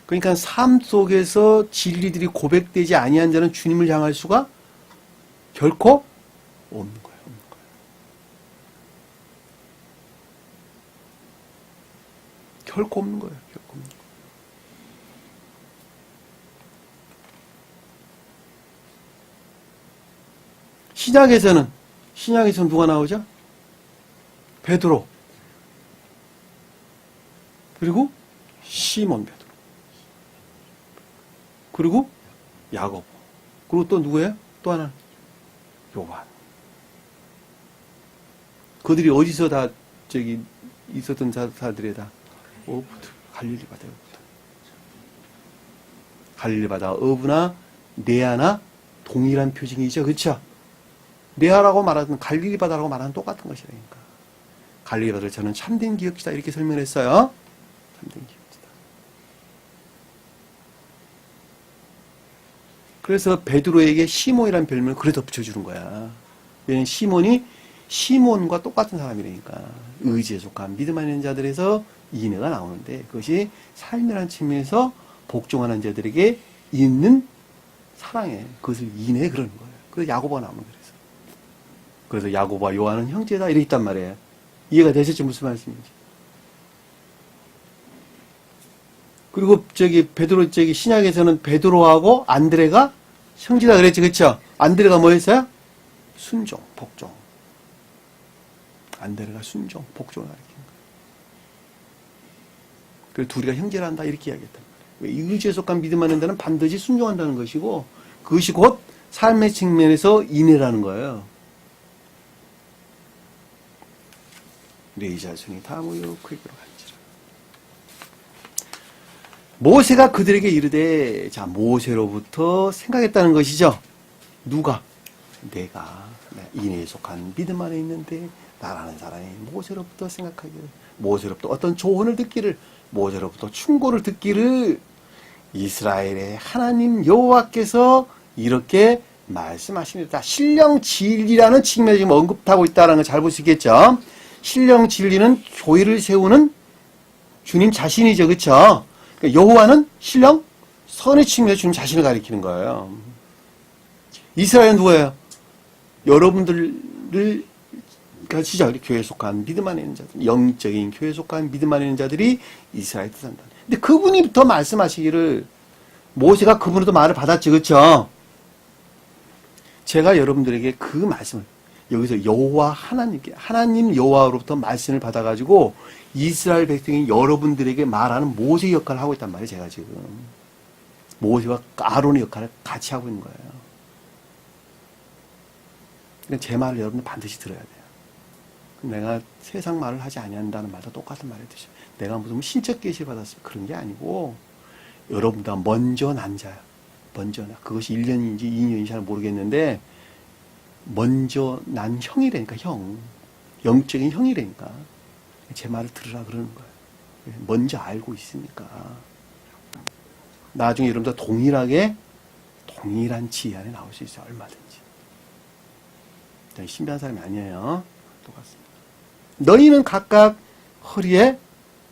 그러니까 삶 속에서 진리들이 고백되지 아니한 자는 주님을 향할 수가 결코 없는 거예요. 결코 없는 거예요. 결코 없는 거예요. 신약에서는 누가 나오죠? 베드로. 그리고 시몬 베드로. 그리고 야고보. 그리고 또 누구예요? 또 하나. 요한. 그들이 어디서 다 있었던 자들이 다 어부들, 갈릴리 바다에 어부들. 갈릴리 바다 어부나 네아나 동일한 표징이죠. 그렇죠? 네아라고 말하든 갈릴리 바다라고 말하는 똑같은 것이라니까. 갈릴리 바다를 저는 참된 기업지다 이렇게 설명했어요. 참된 기업지다. 그래서 베드로에게 시몬이라는 별명을 그래서 붙여주는 거야. 왜냐면 시몬과 똑같은 사람이라니까. 의지에 속한 믿음 안에 있는 자들에서 인애가 나오는데 그것이 삶이라는 측면에서 복종하는 자들에게 있는 사랑에 그것을 인애 그러는 거예요. 그래서 야고보가 나오는 거예요. 그래서 야고보와 요한은 형제다 이래 있단 말이에요. 이해가 되셨죠? 무슨 말씀인지. 그리고 베드로 신약에서는 베드로하고 안드레가 형제다 그랬지, 그렇죠? 안드레가 뭐였어요? 순종, 복종. 안드레가 순종, 복종을 가리키는 거예요. 그래서 둘이가 형제란다 이렇게 이야기했단 말이에요. 왜 의지에 속한 믿음 하는 데는 반드시 순종한다는 것이고 그것이 곧 삶의 측면에서 인애라는 거예요. 레위 자손이 다 모여 그에게로 간지라. 모세가 그들에게 이르되, 자, 모세로부터 생각했다는 것이죠. 누가? 내가 인애에 속한 믿음 안에 있는데 나라는 사람이 모세로부터 생각하기를, 모세로부터 어떤 조언을 듣기를, 모세로부터 충고를 듣기를 이스라엘의 하나님 여호와께서 이렇게 말씀하십니다. 신령 진리라는 측면에 지금 언급하고 있다는 걸 잘 볼 수 있겠죠. 신령 진리는 교회를 세우는 주님 자신이죠. 그렇죠? 그러니까 여호와는 신령 선의 측면에서 주님 자신을 가리키는 거예요. 이스라엘은 누구예요? 여러분들을 시작 교회에 속한 믿음 안에 있는 자들, 영적인 교회에 속한 믿음 안에 있는 자들이 이스라엘 뜻한다. 근데 그분이부터 말씀하시기를 모세가 그분으로부터 말을 받았죠. 그렇죠? 제가 여러분들에게 그 말씀을 여기서 여호와 하나님께 하나님 여호와로부터 말씀을 받아가지고 이스라엘 백성이 여러분들에게 말하는 모세 역할을 하고 있단 말이에요. 제가 지금 모세와 아론의 역할을 같이 하고 있는 거예요. 그러니까 제 말을 여러분들 반드시 들어야 돼요. 내가 세상 말을 하지 아니한다는 말도 똑같은 말을 드셔. 내가 무슨 신적 계시를 받았어 그런 게 아니고 여러분보다 먼저 난 자야. 먼저 나. 그것이 1년인지 2년인지 잘 모르겠는데 먼저 난 형이라니까 형. 영적인 형이라니까. 제 말을 들으라 그러는 거예요. 먼저 알고 있으니까. 나중에 여러분들 동일한 지혜 안에 나올 수 있어요. 얼마든지. 신비한 사람이 아니에요. 똑같습니다. 너희는 각각 허리에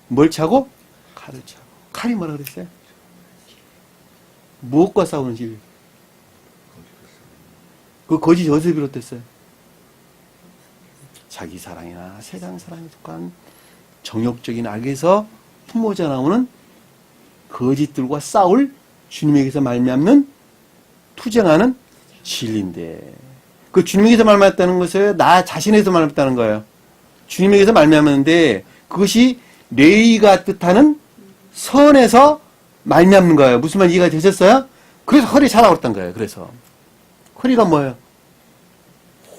뭘 차고? 칼을 차고. 칼이 뭐라 그랬어요? 무엇과 싸우는 질? 그 거짓이 어디서 비롯됐어요? 자기 사랑이나 세상 사랑에 속한 정욕적인 악에서 품어져 나오는 거짓들과 싸울 주님에게서 말미암는 투쟁하는 진리인데, 그 주님에게서 말미암았다는 것은 나 자신에서 말미암았다는 거예요. 주님에게서 말미암았는데 그것이 레이가 뜻하는 선에서 말미암는 거예요. 무슨 말 이해가 되셨어요? 그래서 허리 차라고 그랬던 거예요. 그래서 허리가 뭐예요?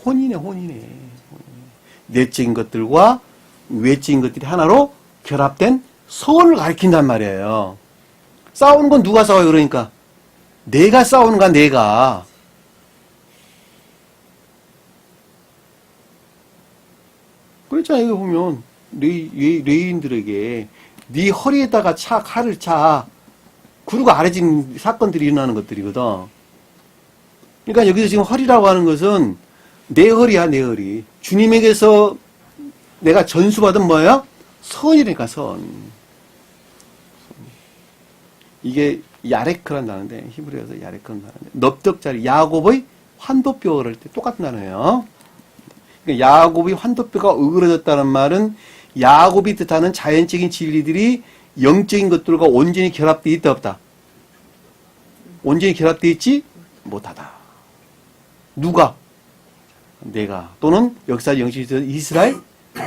혼이네. 내적인 것들과 외적인 것들이 하나로 결합된 선을 가리킨단 말이에요. 싸우는 건 누가 싸워요? 그러니까 내가 싸우는 거야. 내가. 그렇잖아요. 여기 보면 레이인들에게 네 허리에다가 칼을 차. 그리고 아래진 사건들이 일어나는 것들이거든. 그러니까 여기서 지금 허리라고 하는 것은 내 허리야, 내 허리. 주님에게서 내가 전수받은 뭐예요? 선이니까, 선. 이게 야레크란 단어인데, 히브리어에서 야레크란 단어인데, 넙적자리, 야곱의 환도뼈 그럴 때 똑같은 단어예요. 그러니까 야곱의 환도뼈가 으그러졌다는 말은 야곱이 뜻하는 자연적인 진리들이 영적인 것들과 온전히 결합되어 있다, 없다? 온전히 결합되어 있지 못하다. 누가? 내가. 또는 역사적 영적인 이스라엘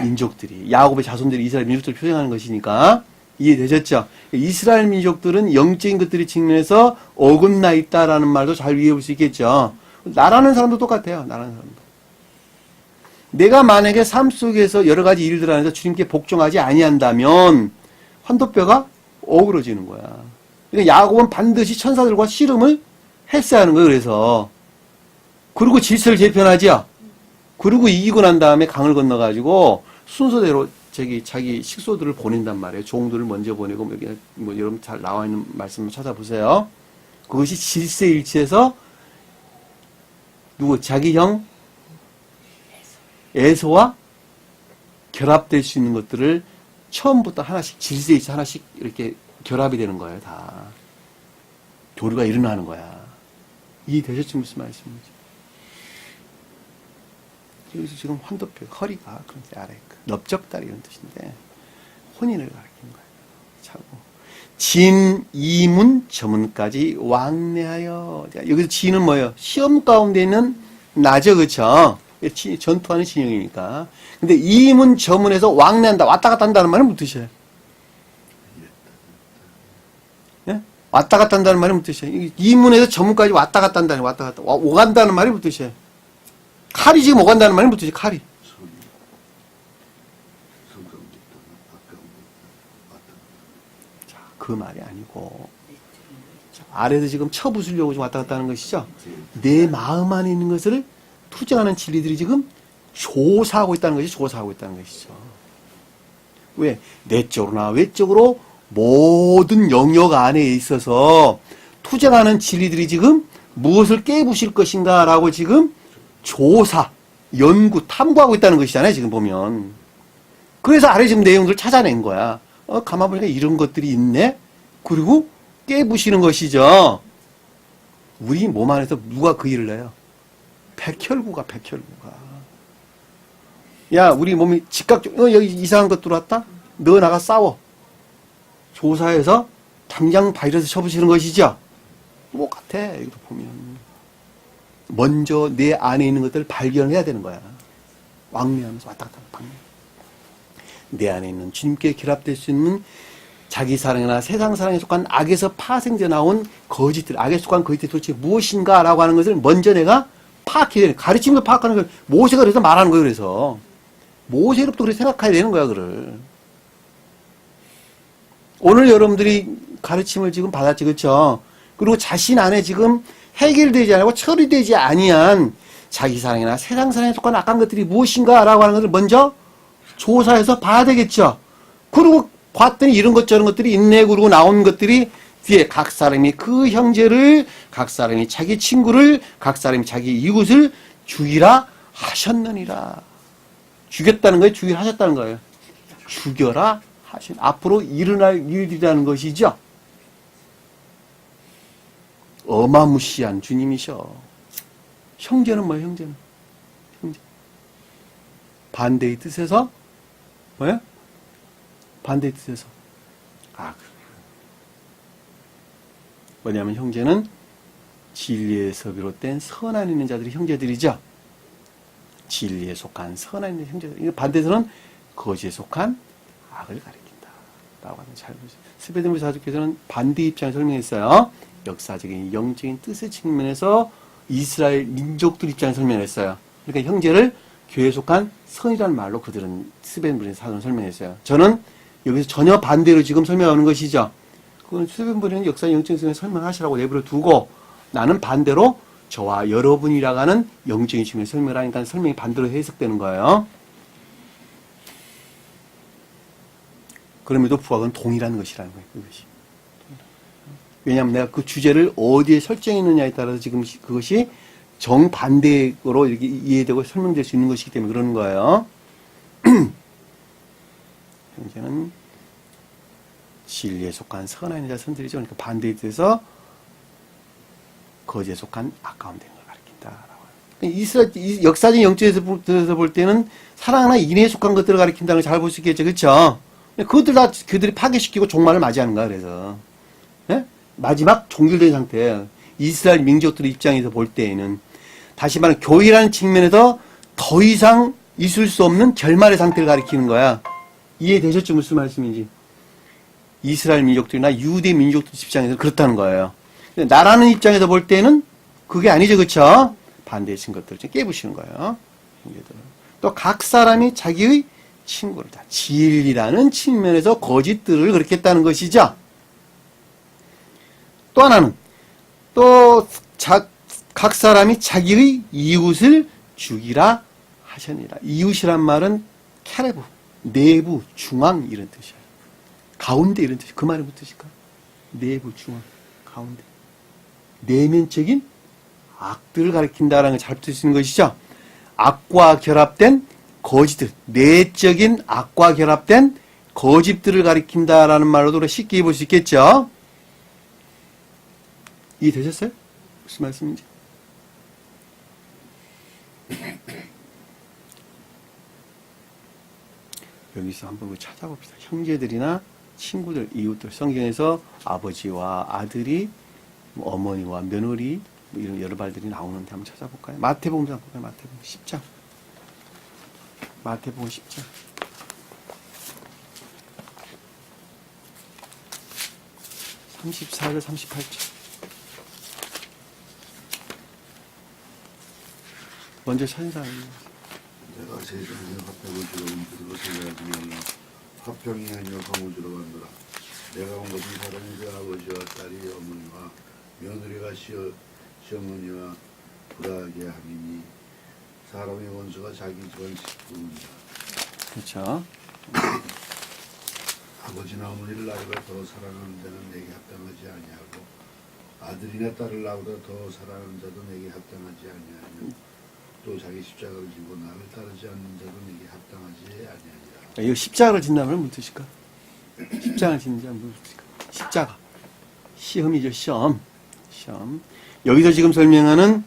민족들이, 야곱의 자손들이 이스라엘 민족들을 표현하는 것이니까 이해되셨죠? 이스라엘 민족들은 영적인 것들이 측면에서 어긋나 있다라는 말도 잘 이해해 볼 수 있겠죠. 나라는 사람도 똑같아요. 나라는 사람도. 내가 만약에 삶 속에서 여러 가지 일들 안에서 주님께 복종하지 아니한다면 환도뼈가 어그러지는 거야. 그러니까 야곱은 반드시 천사들과 씨름을 했어야 하는 거예요. 그래서 그리고 질서를 재편하지요. 그리고 이기고 난 다음에 강을 건너가지고 순서대로 자기 식소들을 보낸단 말이에요. 종들을 먼저 보내고 여기 뭐 여러분 잘 나와 있는 말씀을 찾아보세요. 그것이 질서일치해서 누구 자기 형 에서와 결합될 수 있는 것들을 처음부터 하나씩 질서일치 하나씩 이렇게 결합이 되는 거예요. 다 교류가 일어나는 거야. 이해되셨죠? 무슨 말씀인지. 여기서 지금 환도표, 허리가, 그런 아래, 넓적다리 이런 뜻인데, 혼인을 가리키는 거예요. 차고. 진, 이문, 저문까지 왕래하여. 여기서 진은 뭐예요? 시험 가운데 있는 나죠, 그쵸? 전투하는 진영이니까. 근데 이문, 저문에서 왕래한다, 왔다 갔다 한다는 말은 무슨 뜻이에요? 예? 왔다 갔다 한다는 말이 무슨 뜻이에요? 이문에서 저문까지 왔다 갔다 한다는, 왔다 갔다. 오간다는 말이 무슨 뜻이에요? 칼이 지금 오간다는 말이 무슨 뜻이에요? 칼이. 자, 그 말이 아니고. 자, 아래에서 지금 쳐부수려고 좀 왔다 갔다 하는 것이죠? 내 마음 안에 있는 것을 투쟁하는 진리들이 지금 조사하고 있다는 것이 조사하고 있다는 것이죠. 왜? 내적으로나 외적으로 모든 영역 안에 있어서 투쟁하는 진리들이 지금 무엇을 깨부실 것인가 라고 지금 조사, 연구, 탐구하고 있다는 것이잖아요. 지금 보면. 그래서 아래 지금 내용들을 찾아낸 거야. 가만 보니까 이런 것들이 있네? 그리고 깨부시는 것이죠. 우리 몸 안에서 누가 그 일을 해요? 백혈구가. 야, 우리 몸이 즉각적으로, 여기 이상한 것 들어왔다? 너 나가 싸워. 조사해서 당장 바이러스 쳐부시는 것이죠. 뭐 같아, 이거 보면. 먼저 내 안에 있는 것들을 발견해야 되는 거야. 왕래하면서 왔다 갔다 하는 내 안에 있는 주님께 결합될 수 있는 자기 사랑이나 세상 사랑에 속한 악에서 파생되어 나온 거짓들, 악에 속한 거짓들이 도대체 무엇인가라고 하는 것을 먼저 내가 파악해야 되는, 가르치면서 파악하는 걸 모세가 그래서 말하는 거예요. 그래서 모세로부터 그렇게 생각해야 되는 거야. 그를 오늘 여러분들이 가르침을 지금 받았지, 그렇죠? 그리고 자신 안에 지금 해결되지 않고 처리되지 아니한 자기 사랑이나 세상 사랑에 속한 악한 것들이 무엇인가라고 하는 것을 먼저 조사해서 봐야 되겠죠. 그리고 봤더니 이런 것 저런 것들이 있네. 그러고 나온 것들이 뒤에 각 사람이 그 형제를, 각 사람이 자기 친구를, 각 사람이 자기 이웃을 죽이라 하셨느니라. 죽였다는 거예요? 죽이라 하셨다는 거예요? 죽여라 하신, 앞으로 일어날 일이라는 것이죠. 어마무시한 주님이셔. 형제는 뭐예요, 형제는? 형제. 반대의 뜻에서, 뭐예요? 반대의 뜻에서. 그래요. 뭐냐면 형제는 진리에서 비롯된 선한 있는 자들이 형제들이죠. 진리에 속한 선한 있는 형제들. 반대에서는 거짓에 속한 악을 가리킨다. 라고 하는 잘 보세요. 스베드모 사도께서는 반대 입장을 설명했어요. 역사적인 영적인 뜻의 측면에서 이스라엘 민족들 입장을 설명했어요. 그러니까 형제를 교회에 속한 선이라는 말로 그들은 스베드모 사도는 설명했어요. 저는 여기서 전혀 반대로 지금 설명하는 것이죠. 그건 스베드모는 역사 영적인 측면에서 설명하시라고 내버려 두고 나는 반대로 저와 여러분이라고 하는 영적인 측면에서 설명을 하니까 설명이 반대로 해석되는 거예요. 그럼에도 불구하고 동일한 것이라는 거예요. 그것이. 왜냐하면 내가 그 주제를 어디에 설정했느냐에 따라서 지금 그것이 정반대로 이렇게 이해되고 설명될 수 있는 것이기 때문에 그러는 거예요. 현재는 진리에 속한 선한 자 선들이죠. 그러니까 반대에 대해서 거짓에 속한 아까운 된 걸 가리킨다라고. 이스라엘 역사적 영적에서 볼 때는 사랑하나 인애에 속한 것들을 가리킨다는 걸 잘 볼 수 있겠죠, 그렇죠? 그것들 다 그들이 파괴시키고 종말을 맞이하는 거야. 그래서 예? 마지막 종결된 상태예요. 이스라엘 민족들의 입장에서 볼 때에는 다시 말하면 교회라는 측면에서 더 이상 있을 수 없는 결말의 상태를 가리키는 거야. 이해되셨죠? 무슨 말씀인지. 이스라엘 민족들이나 유대 민족들 입장에서 그렇다는 거예요. 나라는 입장에서 볼 때는 그게 아니죠. 그렇죠? 반대의 것들을 좀 깨부시는 거예요. 또 각 사람이 자기의 친구를 다 진리라는 측면에서 거짓들을 그렇게 했다는 것이죠. 또 하나는 또 각 사람이 자기의 이웃을 죽이라 하셨느니라. 이웃이란 말은 캐레브, 내부, 중앙 이런 뜻이에요. 가운데 이런 뜻이. 그 말이 무슨 뜻일까? 내부, 중앙, 가운데. 내면적인 악들을 가리킨다라는 걸 잘 풀 수 있는 것이죠. 악과 결합된 거짓들, 내적인 악과 결합된 거짓들을 가리킨다라는 말로도 쉽게 볼 수 있겠죠. 이해되셨어요? 무슨 말씀인지? 여기서 한번 찾아봅시다. 형제들이나 친구들, 이웃들, 성경에서 아버지와 아들이, 어머니와 며느리, 이런 여러 말들이 나오는데 한번 찾아볼까요? 마태복음 한번 볼까요? 마태복음 10장. 마태복음 10장. 34절, 38절. 먼저 찾은 사람입니다. 내가 세상에 화평을 주러 온 줄로 생각하지 말라. 화평이 아니여 화목을 주러 간다. 내가 온 것은 사람이 그 아버지와 딸이 어머니와 며느리가 시어머니와 불화하게 하리니 사람의 원수가 자기 집안 식구입니다. 그렇죠. 아버지나 어머니를 나보다 더 사랑하는 자는 내게 합당하지 아니하고 아들이나 딸을 나보다 더 사랑하는 자도 내게 합당하지 아니하며 또 자기 십자가를 지고 나를 따르지 않는 자도 내게 합당하지 아니하니라. 이거 십자가를 진다면 무슨 뜻일까? 십자가를 짓는 자는 무슨 뜻일까? 십자가. 시험이죠, 시험. 시험. 여기서 지금 설명하는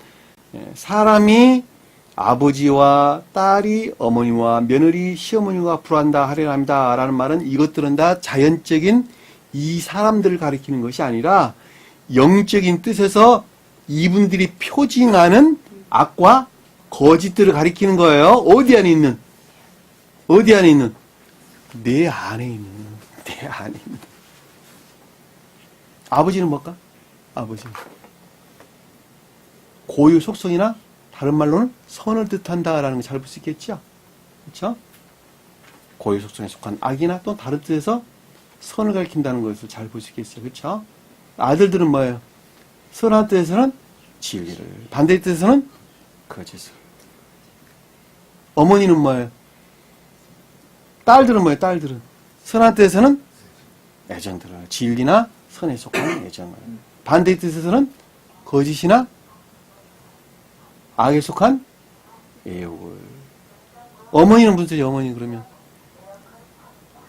사람이 아버지와 딸이 어머니와 며느리, 시어머니와 불한다 하려 합니다. 라는 말은 이것들은 다 자연적인 이 사람들을 가리키는 것이 아니라 영적인 뜻에서 이분들이 표징하는 악과 거짓들을 가리키는 거예요. 어디 안에 있는? 어디 안에 있는? 내 안에 있는. 내 안에 있는. 아버지는 뭘까? 아버지. 고유 속성이나 다른 말로는 선을 뜻한다라는 걸 잘 볼 수 있겠죠? 그렇죠? 고유 속성에 속한 악이나 또 다른 뜻에서 선을 가리킨다는 것을 잘 볼 수 있겠어요. 그렇죠? 아들들은 뭐예요? 선한 뜻에서는 진리를, 반대의 뜻에서는 거짓을. 어머니는 뭐예요? 딸들은 뭐예요? 딸들은 선한 뜻에서는 애정들을, 진리나 선에 속한 애정을. 반대의 뜻에서는 거짓이나 악에 속한 애욕을. 어머니는 무슨 뜻이에요? 어머니 그러면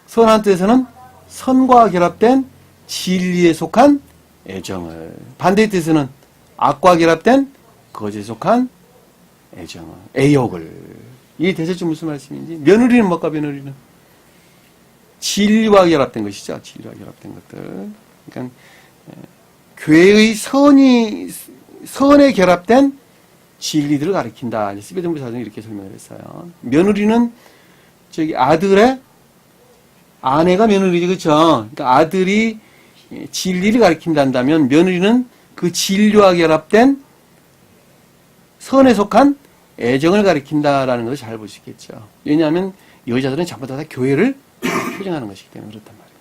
선한 뜻에서는 선과 결합된 진리에 속한 애정을. 반대의 뜻에서는 악과 결합된 거짓에 속한 애정을, 애욕을. 이게 대체적 무슨 말씀인지. 며느리는 뭘까? 며느리는 진리와 결합된 것이죠. 진리와 결합된 것들. 그러니까 교회의 선에 결합된 진리들을 가리킨다. 스베덴부 사전이 이렇게 설명을 했어요. 며느리는 저기 아내가 며느리지, 그렇죠? 그러니까 아들이 진리를 가리킨다면 며느리는 그 진리와 결합된 선에 속한 애정을 가리킨다라는 것을 잘 볼 수 있겠죠. 왜냐하면 여자들은 전부 다 교회를 표정하는 것이기 때문에 그렇단 말입니다.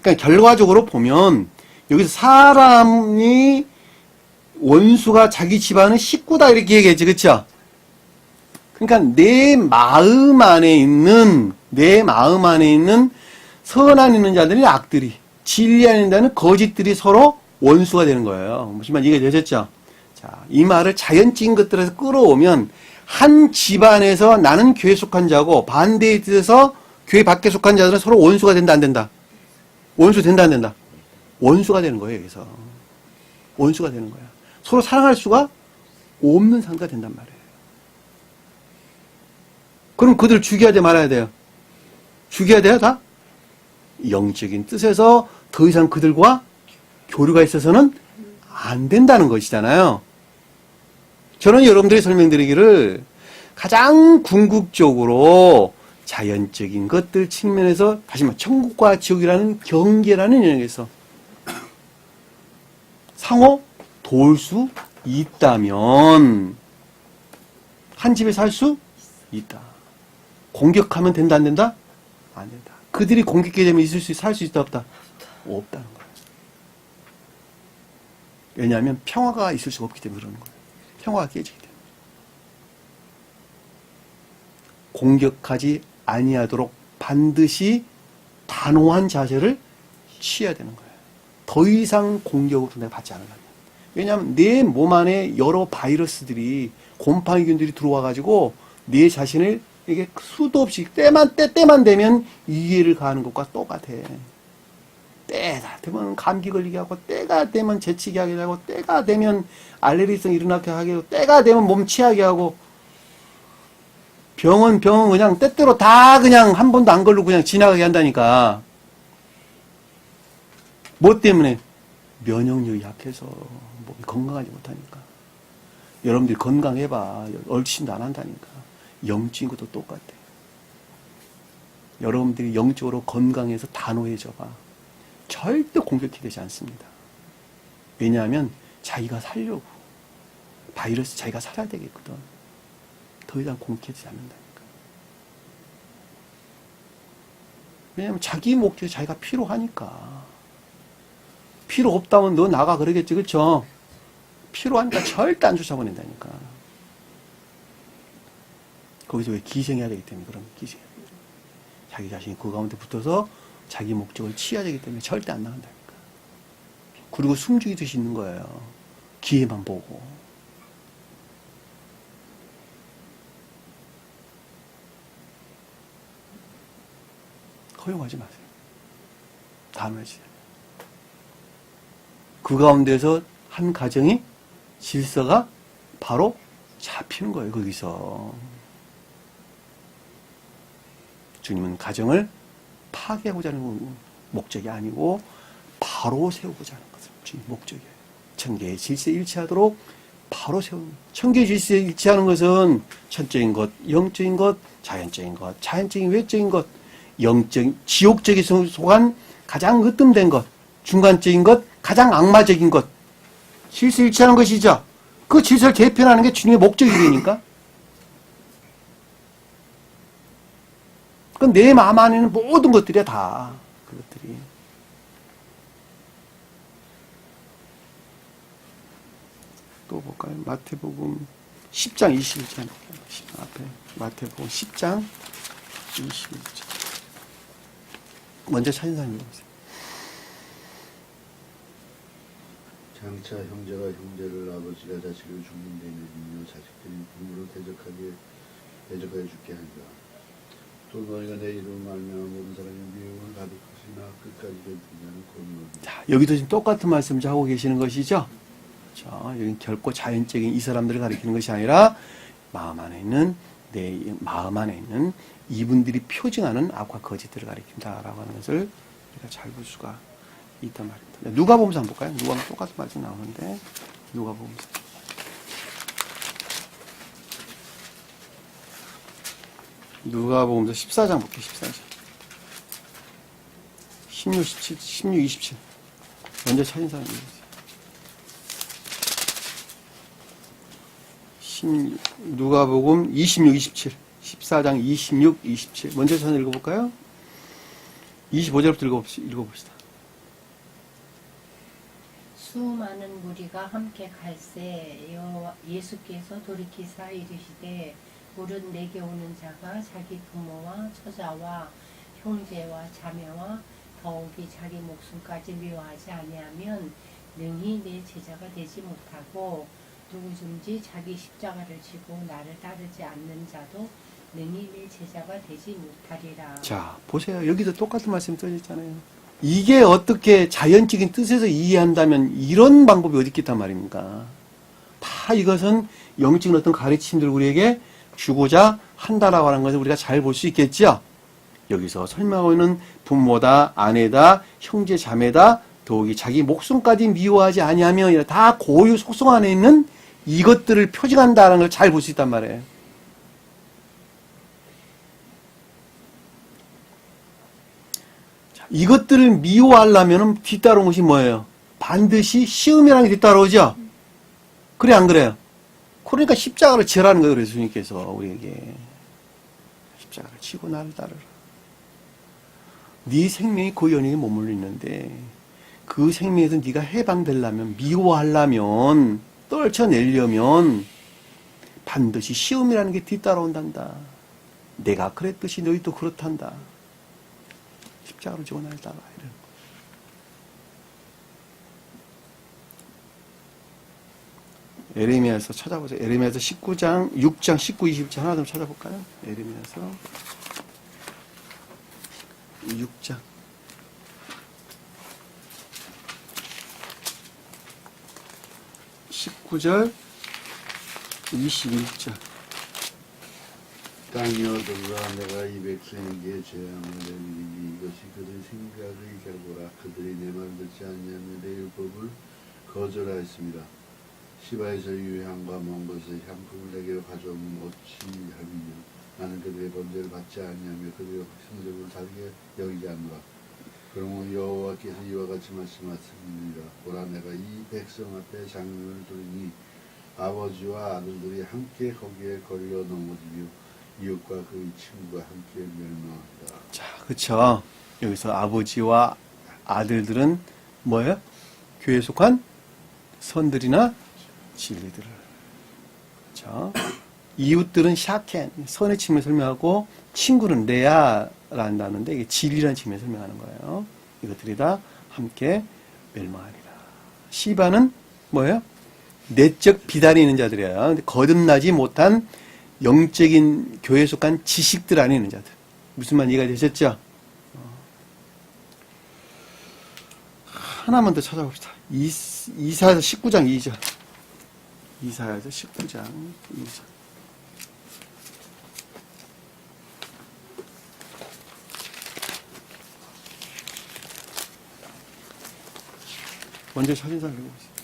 그러니까 결과적으로 보면 여기서 사람이 원수가 자기 집안의 식구다 이렇게 얘기했지, 그렇죠? 그러니까 내 마음 안에 있는 선한 있는 자들이 악들이, 진리 안에 있는 자는 거짓들이 서로 원수가 되는 거예요. 무슨 말 이해되셨죠? 자, 이 말을 자연적인 것들에서 끌어오면 한 집안에서 나는 교회에 속한 자고 반대의 뜻에서 교회 밖에 속한 자들은 서로 원수가 된다 안 된다? 원수 된다 안 된다? 원수가 되는 거예요. 여기서 원수가 되는 거야. 서로 사랑할 수가 없는 상태가 된단 말이에요. 그럼 그들 죽여야 돼 말아야 돼요? 죽여야 돼요 다? 영적인 뜻에서 더 이상 그들과 교류가 있어서는 안 된다는 것이잖아요. 저는 여러분들이 설명드리기를 가장 궁극적으로 자연적인 것들 측면에서 다시 말해 천국과 지옥이라는 경계라는 영역에서 상호 도울 수 있다면 한 집에 살 수 있다. 공격하면 된다 안 된다? 안 된다. 그들이 공격하게 되면 살 수 있다 없다? 없다는 거예요. 왜냐하면 평화가 있을 수가 없기 때문에 그러는 거예요. 평화가 깨지기 때문에. 공격하지 아니하도록 반드시 단호한 자세를 취해야 되는 거예요. 더 이상 공격을 내가 받지 않으려면. 왜냐하면 내 몸 안에 여러 바이러스들이, 곰팡이균들이 들어와가지고 내 자신을 이게 수도 없이 때만 되면 이해를 가하는 것과 똑같아. 때가 되면 감기 걸리게 하고, 때가 되면 재치게 하게 하고, 때가 되면 알레르기성 일어나게 하게 하고, 때가 되면 몸 취하게 하고, 병은 그냥 때때로 다 그냥 한 번도 안 걸리고 그냥 지나가게 한다니까. 뭐 때문에? 면역력이 약해서 몸이 건강하지 못하니까. 여러분들이 건강해봐. 얼씬도 안 한다니까. 영적인 것도 똑같아. 여러분들이 영적으로 건강해서 단호해져봐. 절대 공격이 되지 않습니다. 왜냐하면 자기가 살려고. 바이러스 자기가 살아야 되겠거든. 더 이상 공격하지 않는다니까. 왜냐하면 자기 목적이 자기가 필요하니까. 필요 없다면 너 나가 그러겠지, 그쵸? 필요하니까 절대 안 쫓아보낸다니까. 거기서 왜 기생해야 되기 때문에 그런 기생해야 되기 때문에. 자기 자신이 그 가운데 붙어서 자기 목적을 취해야 되기 때문에 절대 안 나간다니까. 그리고 숨죽이듯이 있는 거예요. 기회만 보고. 허용하지 마세요. 단호해지세요. 그 가운데서 한 가정이 질서가 바로 잡히는 거예요. 거기서. 주님은 가정을 파괴하고자 하는 목적이 아니고 바로 세우고자 하는 것을 주님 목적이에요. 천계의 질서에 일치하도록 바로 세우는 거예요. 천계의 질서에 일치하는 것은 천적인 것, 영적인 것, 자연적인 것, 자연적인 외적인 것, 영적인, 지옥적인 속한 가장 으뜸된 것, 중간적인 것, 가장 악마적인 것, 질서에 일치하는 것이죠. 그 질서를 개편하는 게 주님의 목적이 되니까. 그건 내 마음 안에 있는 모든 것들이야, 다. 그것들이. 또 볼까요? 마태복음 10장 21절. 앞에 마태복음 10장 21절. 먼저 찾은 사람이 읽어보세요. 장차 형제가 형제를 아버지가 자식을 죽는 데 내리며 자식들이 부모로 대적하여 죽게 하리라. 또 너희가 내 이름을 말미암아 모든 사람이 미움을 받을 것이나 끝까지 견디지 않을 권노리라. 자, 여기도 지금 똑같은 말씀을 하고 계시는 것이죠. 자, 여기 결코 자연적인 이 사람들을 가리키는 것이 아니라 마음 안에 있는 내 마음 안에 있는 이분들이 표징하는 악과 거짓들을 가리킨다라고 하는 것을 우리가 잘 볼 수가 있단 말입니다. 누가복음서 한번 볼까요? 누가복음 똑같은 말씀 나오는데 누가복음서. 누가복음서 14장 볼게요. 14장. 16, 17, 16, 27. 먼저 찾은 사람이 있어요. 누가복음 26, 27. 14장 26, 27. 먼저 저는 읽어볼까요? 25절부터 읽어봅시다. 수많은 무리가 함께 갈새 예수께서 돌이키사 이르시되 물은 내게 오는 자가 자기 부모와 처자와 형제와 자매와 더욱이 자기 목숨까지 미워하지 아니하면 능히 내 제자가 되지 못하고 누구든지 자기 십자가를 지고 나를 따르지 않는 자도 능히 내 제자가 되지 못하리라. 자, 보세요. 여기도 똑같은 말씀이 써져 있잖아요. 이게 어떻게 자연적인 뜻에서 이해한다면 이런 방법이 어디 있겠단 말입니까? 다 이것은 영적인 어떤 가르침들 우리에게 주고자 한다라고 하는 것을 우리가 잘 볼 수 있겠죠? 여기서 설명하고 있는 부모다, 아내다, 형제, 자매다, 더욱이 자기 목숨까지 미워하지 아니하며 다 고유 속성 안에 있는 이것들을 표징한다는 걸 잘 볼 수 있단 말이에요. 자, 이것들을 미워하려면 뒤따라온 것이 뭐예요? 반드시 시험이라는 게 뒤따라오죠? 그래, 안 그래요? 그러니까 십자가를 지라는 거예요. 그래서 주님께서 우리에게 십자가를 지고 나를 따르라. 네 생명이 그 연예에 머물러 있는데 그 생명에서 네가 해방되려면, 미워하려면, 떨쳐내려면 반드시 시험이라는 게 뒤따라온단다. 내가 그랬듯이 너희도 그렇단다. 십자가를 지고 나를 따라. 이런 거. 에레미야에서 찾아보세요. 에레미야에서 19장, 6장, 19, 20장 하나 좀 찾아볼까요? 에레미야에서 6장. 19절, 21절. 땅이여 들으라. 내가 이 백성에게 재앙을 내리니 이것이 그들의 생각의 결과라. 그들이 내 말 듣지 않냐며 내 율법을 거절하였습니다. 시바에서 유향과 먼 곳에 향품을 내게 가져오면 어찌하리냐. 나는 그들의 번제를 받지 않냐며 그들의 확신적으로 다르게 여기지 않노라. 그러므로 여호와께서 이와 같이 말씀하시니라. 보라, 내가 이 백성 앞에 장면을 두리니 아버지와 아들들이 함께 거기에 걸려 넘어지며 이웃과 그의 친구가 함께 멸망한다. 자, 그쵸. 여기서 아버지와 아들들은 뭐예요? 교회에 속한 선들이나 진리들을. 그쵸. 이웃들은 샤켄, 선의 측면을 설명하고, 친구는 레아란다는데, 이게 진리라는 측면을 설명하는 거예요. 이것들이 다 함께 멸망하리라. 시바는 뭐예요? 내적 비단이 있는 자들이에요. 거듭나지 못한 영적인 교회에 속한 지식들 안에 있는 자들. 무슨 말 이해가 되셨죠? 하나만 더 찾아봅시다. 이사야서 19장 2절. 이사야서 19장 2절. 먼저 사진상 읽어보세요.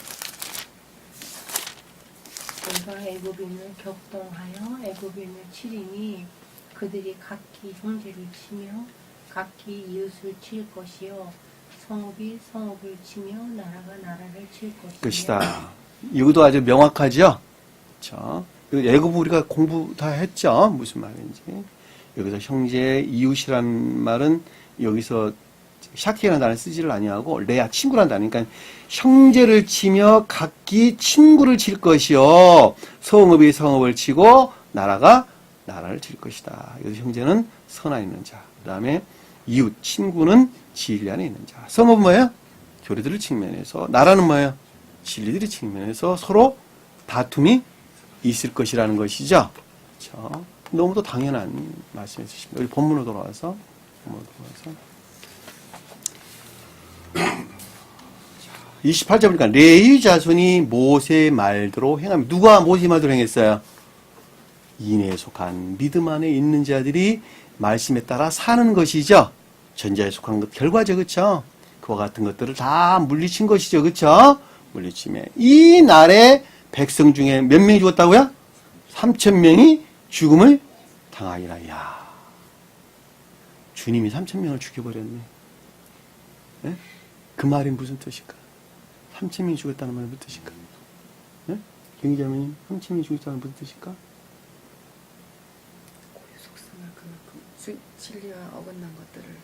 내가 애굽인을 격동하여 애굽인을 치리니 그들이 각기 형제를 치며 각기 이웃을 칠 것이요 성읍이 성읍을 치며 나라가 나라를 칠 것이다. 이것도 아주 명확하죠? 그렇죠? 애굽 우리가 공부 다 했죠? 무슨 말인지. 여기서 형제, 이웃이란 말은 여기서 샤키라는 단어를 쓰지를 아니하고 레아 친구라는 단어. 그러니까 형제를 치며 각기 친구를 칠 것이요 성읍이 성읍을 치고 나라가 나라를 칠 것이다. 여기서 형제는 선 안에 있는 자. 그 다음에 이웃 친구는 진리 안에 있는 자. 성읍은 뭐예요? 교리들을 측면에서. 나라는 뭐예요? 진리들의 측면에서 서로 다툼이 있을 것이라는 것이죠. 그렇죠? 너무도 당연한 말씀해 주십니다. 우리 본문으로 돌아와서 28절 보니까 레위 자손이 모세 말대로 행하며 누가 모세 말대로 행했어요? 인에 속한 믿음 안에 있는 자들이 말씀에 따라 사는 것이죠. 전자에 속한 것 결과죠. 그렇죠? 그와 같은 것들을 다 물리친 것이죠. 그렇죠? 물리치매 이 날에 백성 중에 몇 명이 죽었다고요? 3,000명이 죽음을 당하리라. 야, 주님이 3,000명을 죽여버렸네. 네? 그 말이 무슨 뜻일까? 3,000명이 죽었다는 말이 무슨 뜻일까? 네? 경기자매님, 3,000명이 죽었다는 무슨 뜻일까? 고유 속성을 그만큼 진리와 어긋난 것들을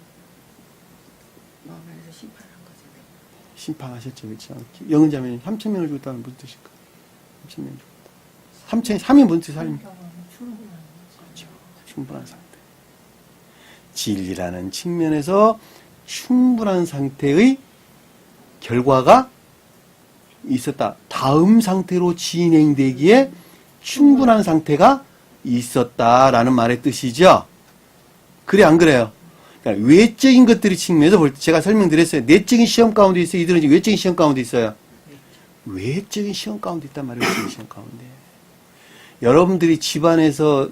마음 안에서 심판한 거죠. 심판하셨죠. 그렇죠? 영은자매님, 3,000명을 죽었다는 무슨 뜻일까? 3,000명이 죽었다. 3,000이 무슨 뜻이 살림? 그렇죠. 충분한 상태. 진리라는 측면에서 충분한 상태의 결과가 있었다. 다음 상태로 진행되기에 충분한 상태가 있었다라는 말의 뜻이죠. 그래 안 그래요? 그러니까 외적인 것들이 측면에서 볼 때 제가 설명드렸어요. 내적인 시험 가운데 있어요. 이들은 지금 외적인 시험 가운데 있어요. 외적인 시험 가운데 있단 말이에요. 외적인 시험 가운데. 여러분들이 집안에서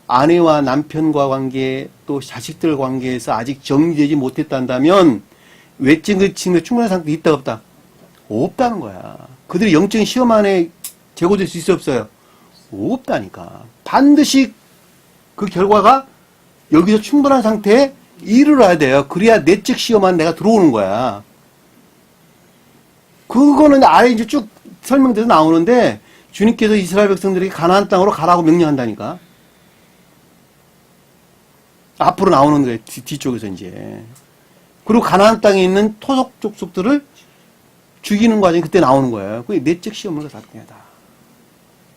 아내와 남편과 관계 또 자식들 관계에서 아직 정리되지 못했다면 외적인 측면에 충분한 상태가 있다 없다? 없다는 거야. 그들이 영적인 시험 안에 제고될 수 있어 없어요? 없다니까. 반드시 그 결과가 여기서 충분한 상태에 이르러야 돼요. 그래야 내적 시험 안에 내가 들어오는 거야. 그거는 아래 이제 쭉 설명돼서 나오는데 주님께서 이스라엘 백성들에게 가나안 땅으로 가라고 명령한다니까. 앞으로 나오는 거예요. 뒤쪽에서 이제. 그리고 가나안 땅에 있는 토속 족속들을 죽이는 과정이 그때 나오는 거예요. 그게 내적 시험을 다 통하다.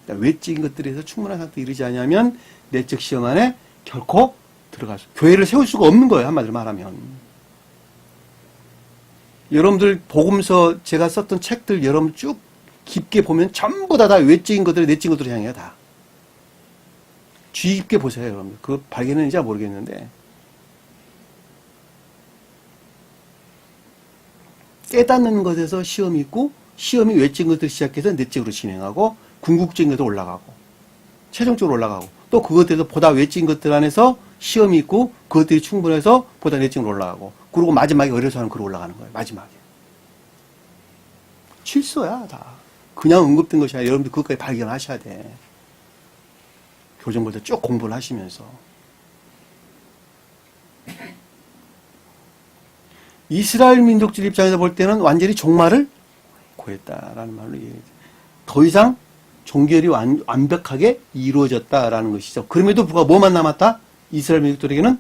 그러니까 외적인 것들에서 충분한 상태에 이르지 않으면 내적 시험 안에 결코 들어갈 수, 교회를 세울 수가 없는 거예요. 한마디로 말하면. 여러분들 복음서 제가 썼던 책들 여러분 쭉 깊게 보면 전부 다 외적인 것들, 내적인 것들을 향해요. 다. 주의 깊게 보세요. 여러분들. 그 발견했는지 모르겠는데. 깨닫는 것에서 시험이 있고 시험이 외적인 것들 시작해서 내적으로 진행하고 궁극적인 것도 올라가고 최종적으로 올라가고 또 그것들에서 보다 외적인 것들 안에서 시험이 있고 그것들이 충분해서 보다 내적으로 올라가고 그리고 마지막에 어려서 하는 글로 올라가는 거예요. 마지막에. 실수야 다. 그냥 언급된 것이 아니라 여러분들 그것까지 발견하셔야 돼. 교정 볼 때 쭉 공부를 하시면서. 이스라엘 민족들 입장에서 볼 때는 완전히 종말을 고했다라는 말로 얘기해요. 더 이상 종결이 완벽하게 이루어졌다라는 것이죠. 그럼에도 불구하고 뭐만 남았다? 이스라엘 민족들에게는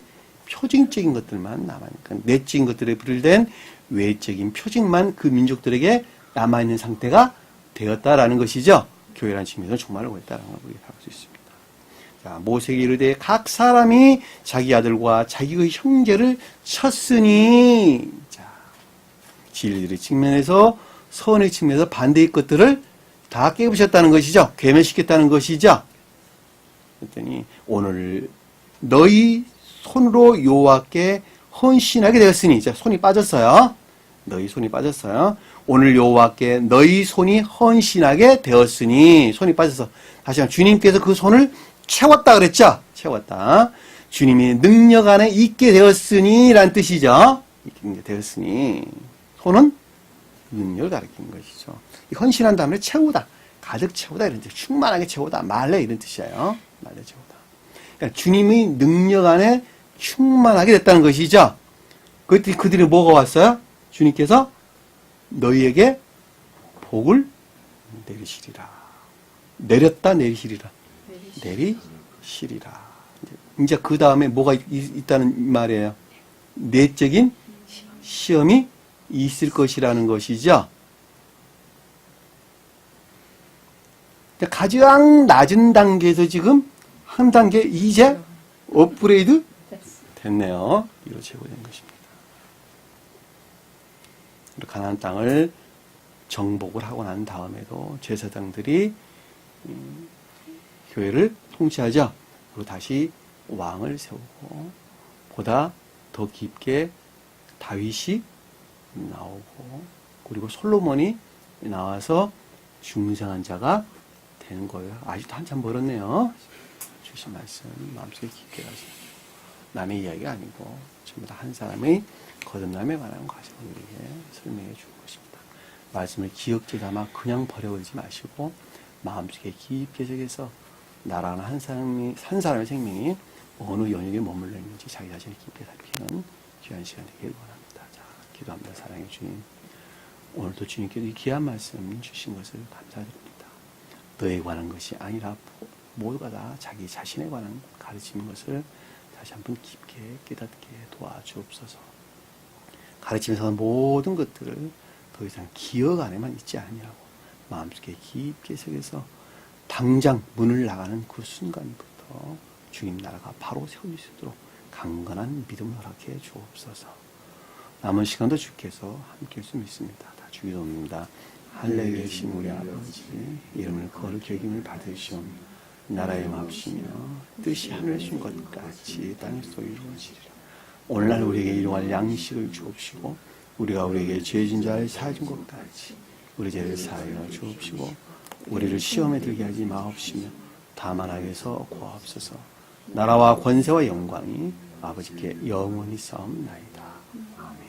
표징적인 것들만 남아니까 내적인 것들에 비롯된 외적인 표징만 그 민족들에게 남아있는 상태가 되었다라는 것이죠. 교회라는 측면에서 종말을 고했다라는 걸 우리가 알 수 있습니다. 자, 모세에게 이르되 각 사람이 자기 아들과 자기의 형제를 쳤으니 자, 진리의 측면에서 선의 측면에서 반대의 것들을 다 깨부셨다는 것이죠. 괴멸시켰다는 것이죠. 그랬더니 오늘 너희 손으로 여호와께 헌신하게 되었으니 자, 손이 빠졌어요. 너희 손이 빠졌어요. 오늘 여호와께 너희 손이 헌신하게 되었으니 손이 빠져서 다시 한번 주님께서 그 손을 채웠다 그랬죠? 채웠다. 주님이 능력 안에 있게 되었으니 라는 뜻이죠. 있게 되었으니 손은 능력을 가리키는 것이죠. 헌신한 다음에 채우다. 가득 채우다 이런 뜻. 충만하게 채우다. 말레 이런 뜻이에요. 말레 채우다. 그러니까 주님이 능력 안에 충만하게 됐다는 것이죠. 그들이 뭐가 왔어요? 주님께서 너희에게 복을 내리시리라. 내렸다 내리시리라. 내리시리라. 이제 그 다음에 뭐가 있다는 말이에요? 내적인 시험이 있을 것이라는 것이죠. 가장 낮은 단계에서 지금 한 단계 이제 업그레이드 됐네요. 이로 제고된 것입니다. 가나안 땅을 정복을 하고 난 다음에도 제사장들이 교회를 통치하죠. 그리고 다시 왕을 세우고 보다 더 깊게 다윗이 나오고 그리고 솔로몬이 나와서 중생한 자가 되는 거예요. 아직도 한참 멀었네요. 주신 말씀 마음속에 깊게 가세요. 남의 이야기가 아니고 전부 다 한 사람의 거듭남에 관한 과정을 우리에게 설명해 주는 것입니다. 말씀을 기억지 담아 그냥 버려버리지 마시고 마음속에 깊게 새겨서 나라는 한 사람의 생명이 어느 영역에 머물러 있는지 자기 자신을 깊게 살피는 귀한 시간 되기를 원합니다. 자, 기도합니다. 사랑해 주님. 오늘도 주님께서 이 귀한 말씀 주신 것을 감사드립니다. 너에 관한 것이 아니라 모두가 다 자기 자신에 관한 가르치는 것을 다시 한번 깊게 깨닫게 도와주옵소서. 가르치면서 모든 것들을 더 이상 기억 안에만 있지 않으라고 마음속에 깊게 새겨서 당장 문을 나가는 그 순간부터 주님 나라가 바로 세워질 수 있도록 강건한 믿음을 허락해 주옵소서. 남은 시간도 주께서 함께할 수 믿습니다. 다 주기도합니다. 하늘에 계신 우리 아버지 이름을 거룩히 여김을 받으시오며 나라의 마음이시며 뜻이 하늘에 준 것 같이 땅에서 이루어지리라. 오늘날 우리에게 일용할 양식을 주옵시고 우리가 우리에게 죄진 자를 사해준 것 같이 우리 죄를 사하여 주옵시고 우리를 시험에 들게 하지 마옵시며 다만 악에서 구하옵소서. 나라와 권세와 영광이 아버지께 영원히 싸움나이다. 아멘.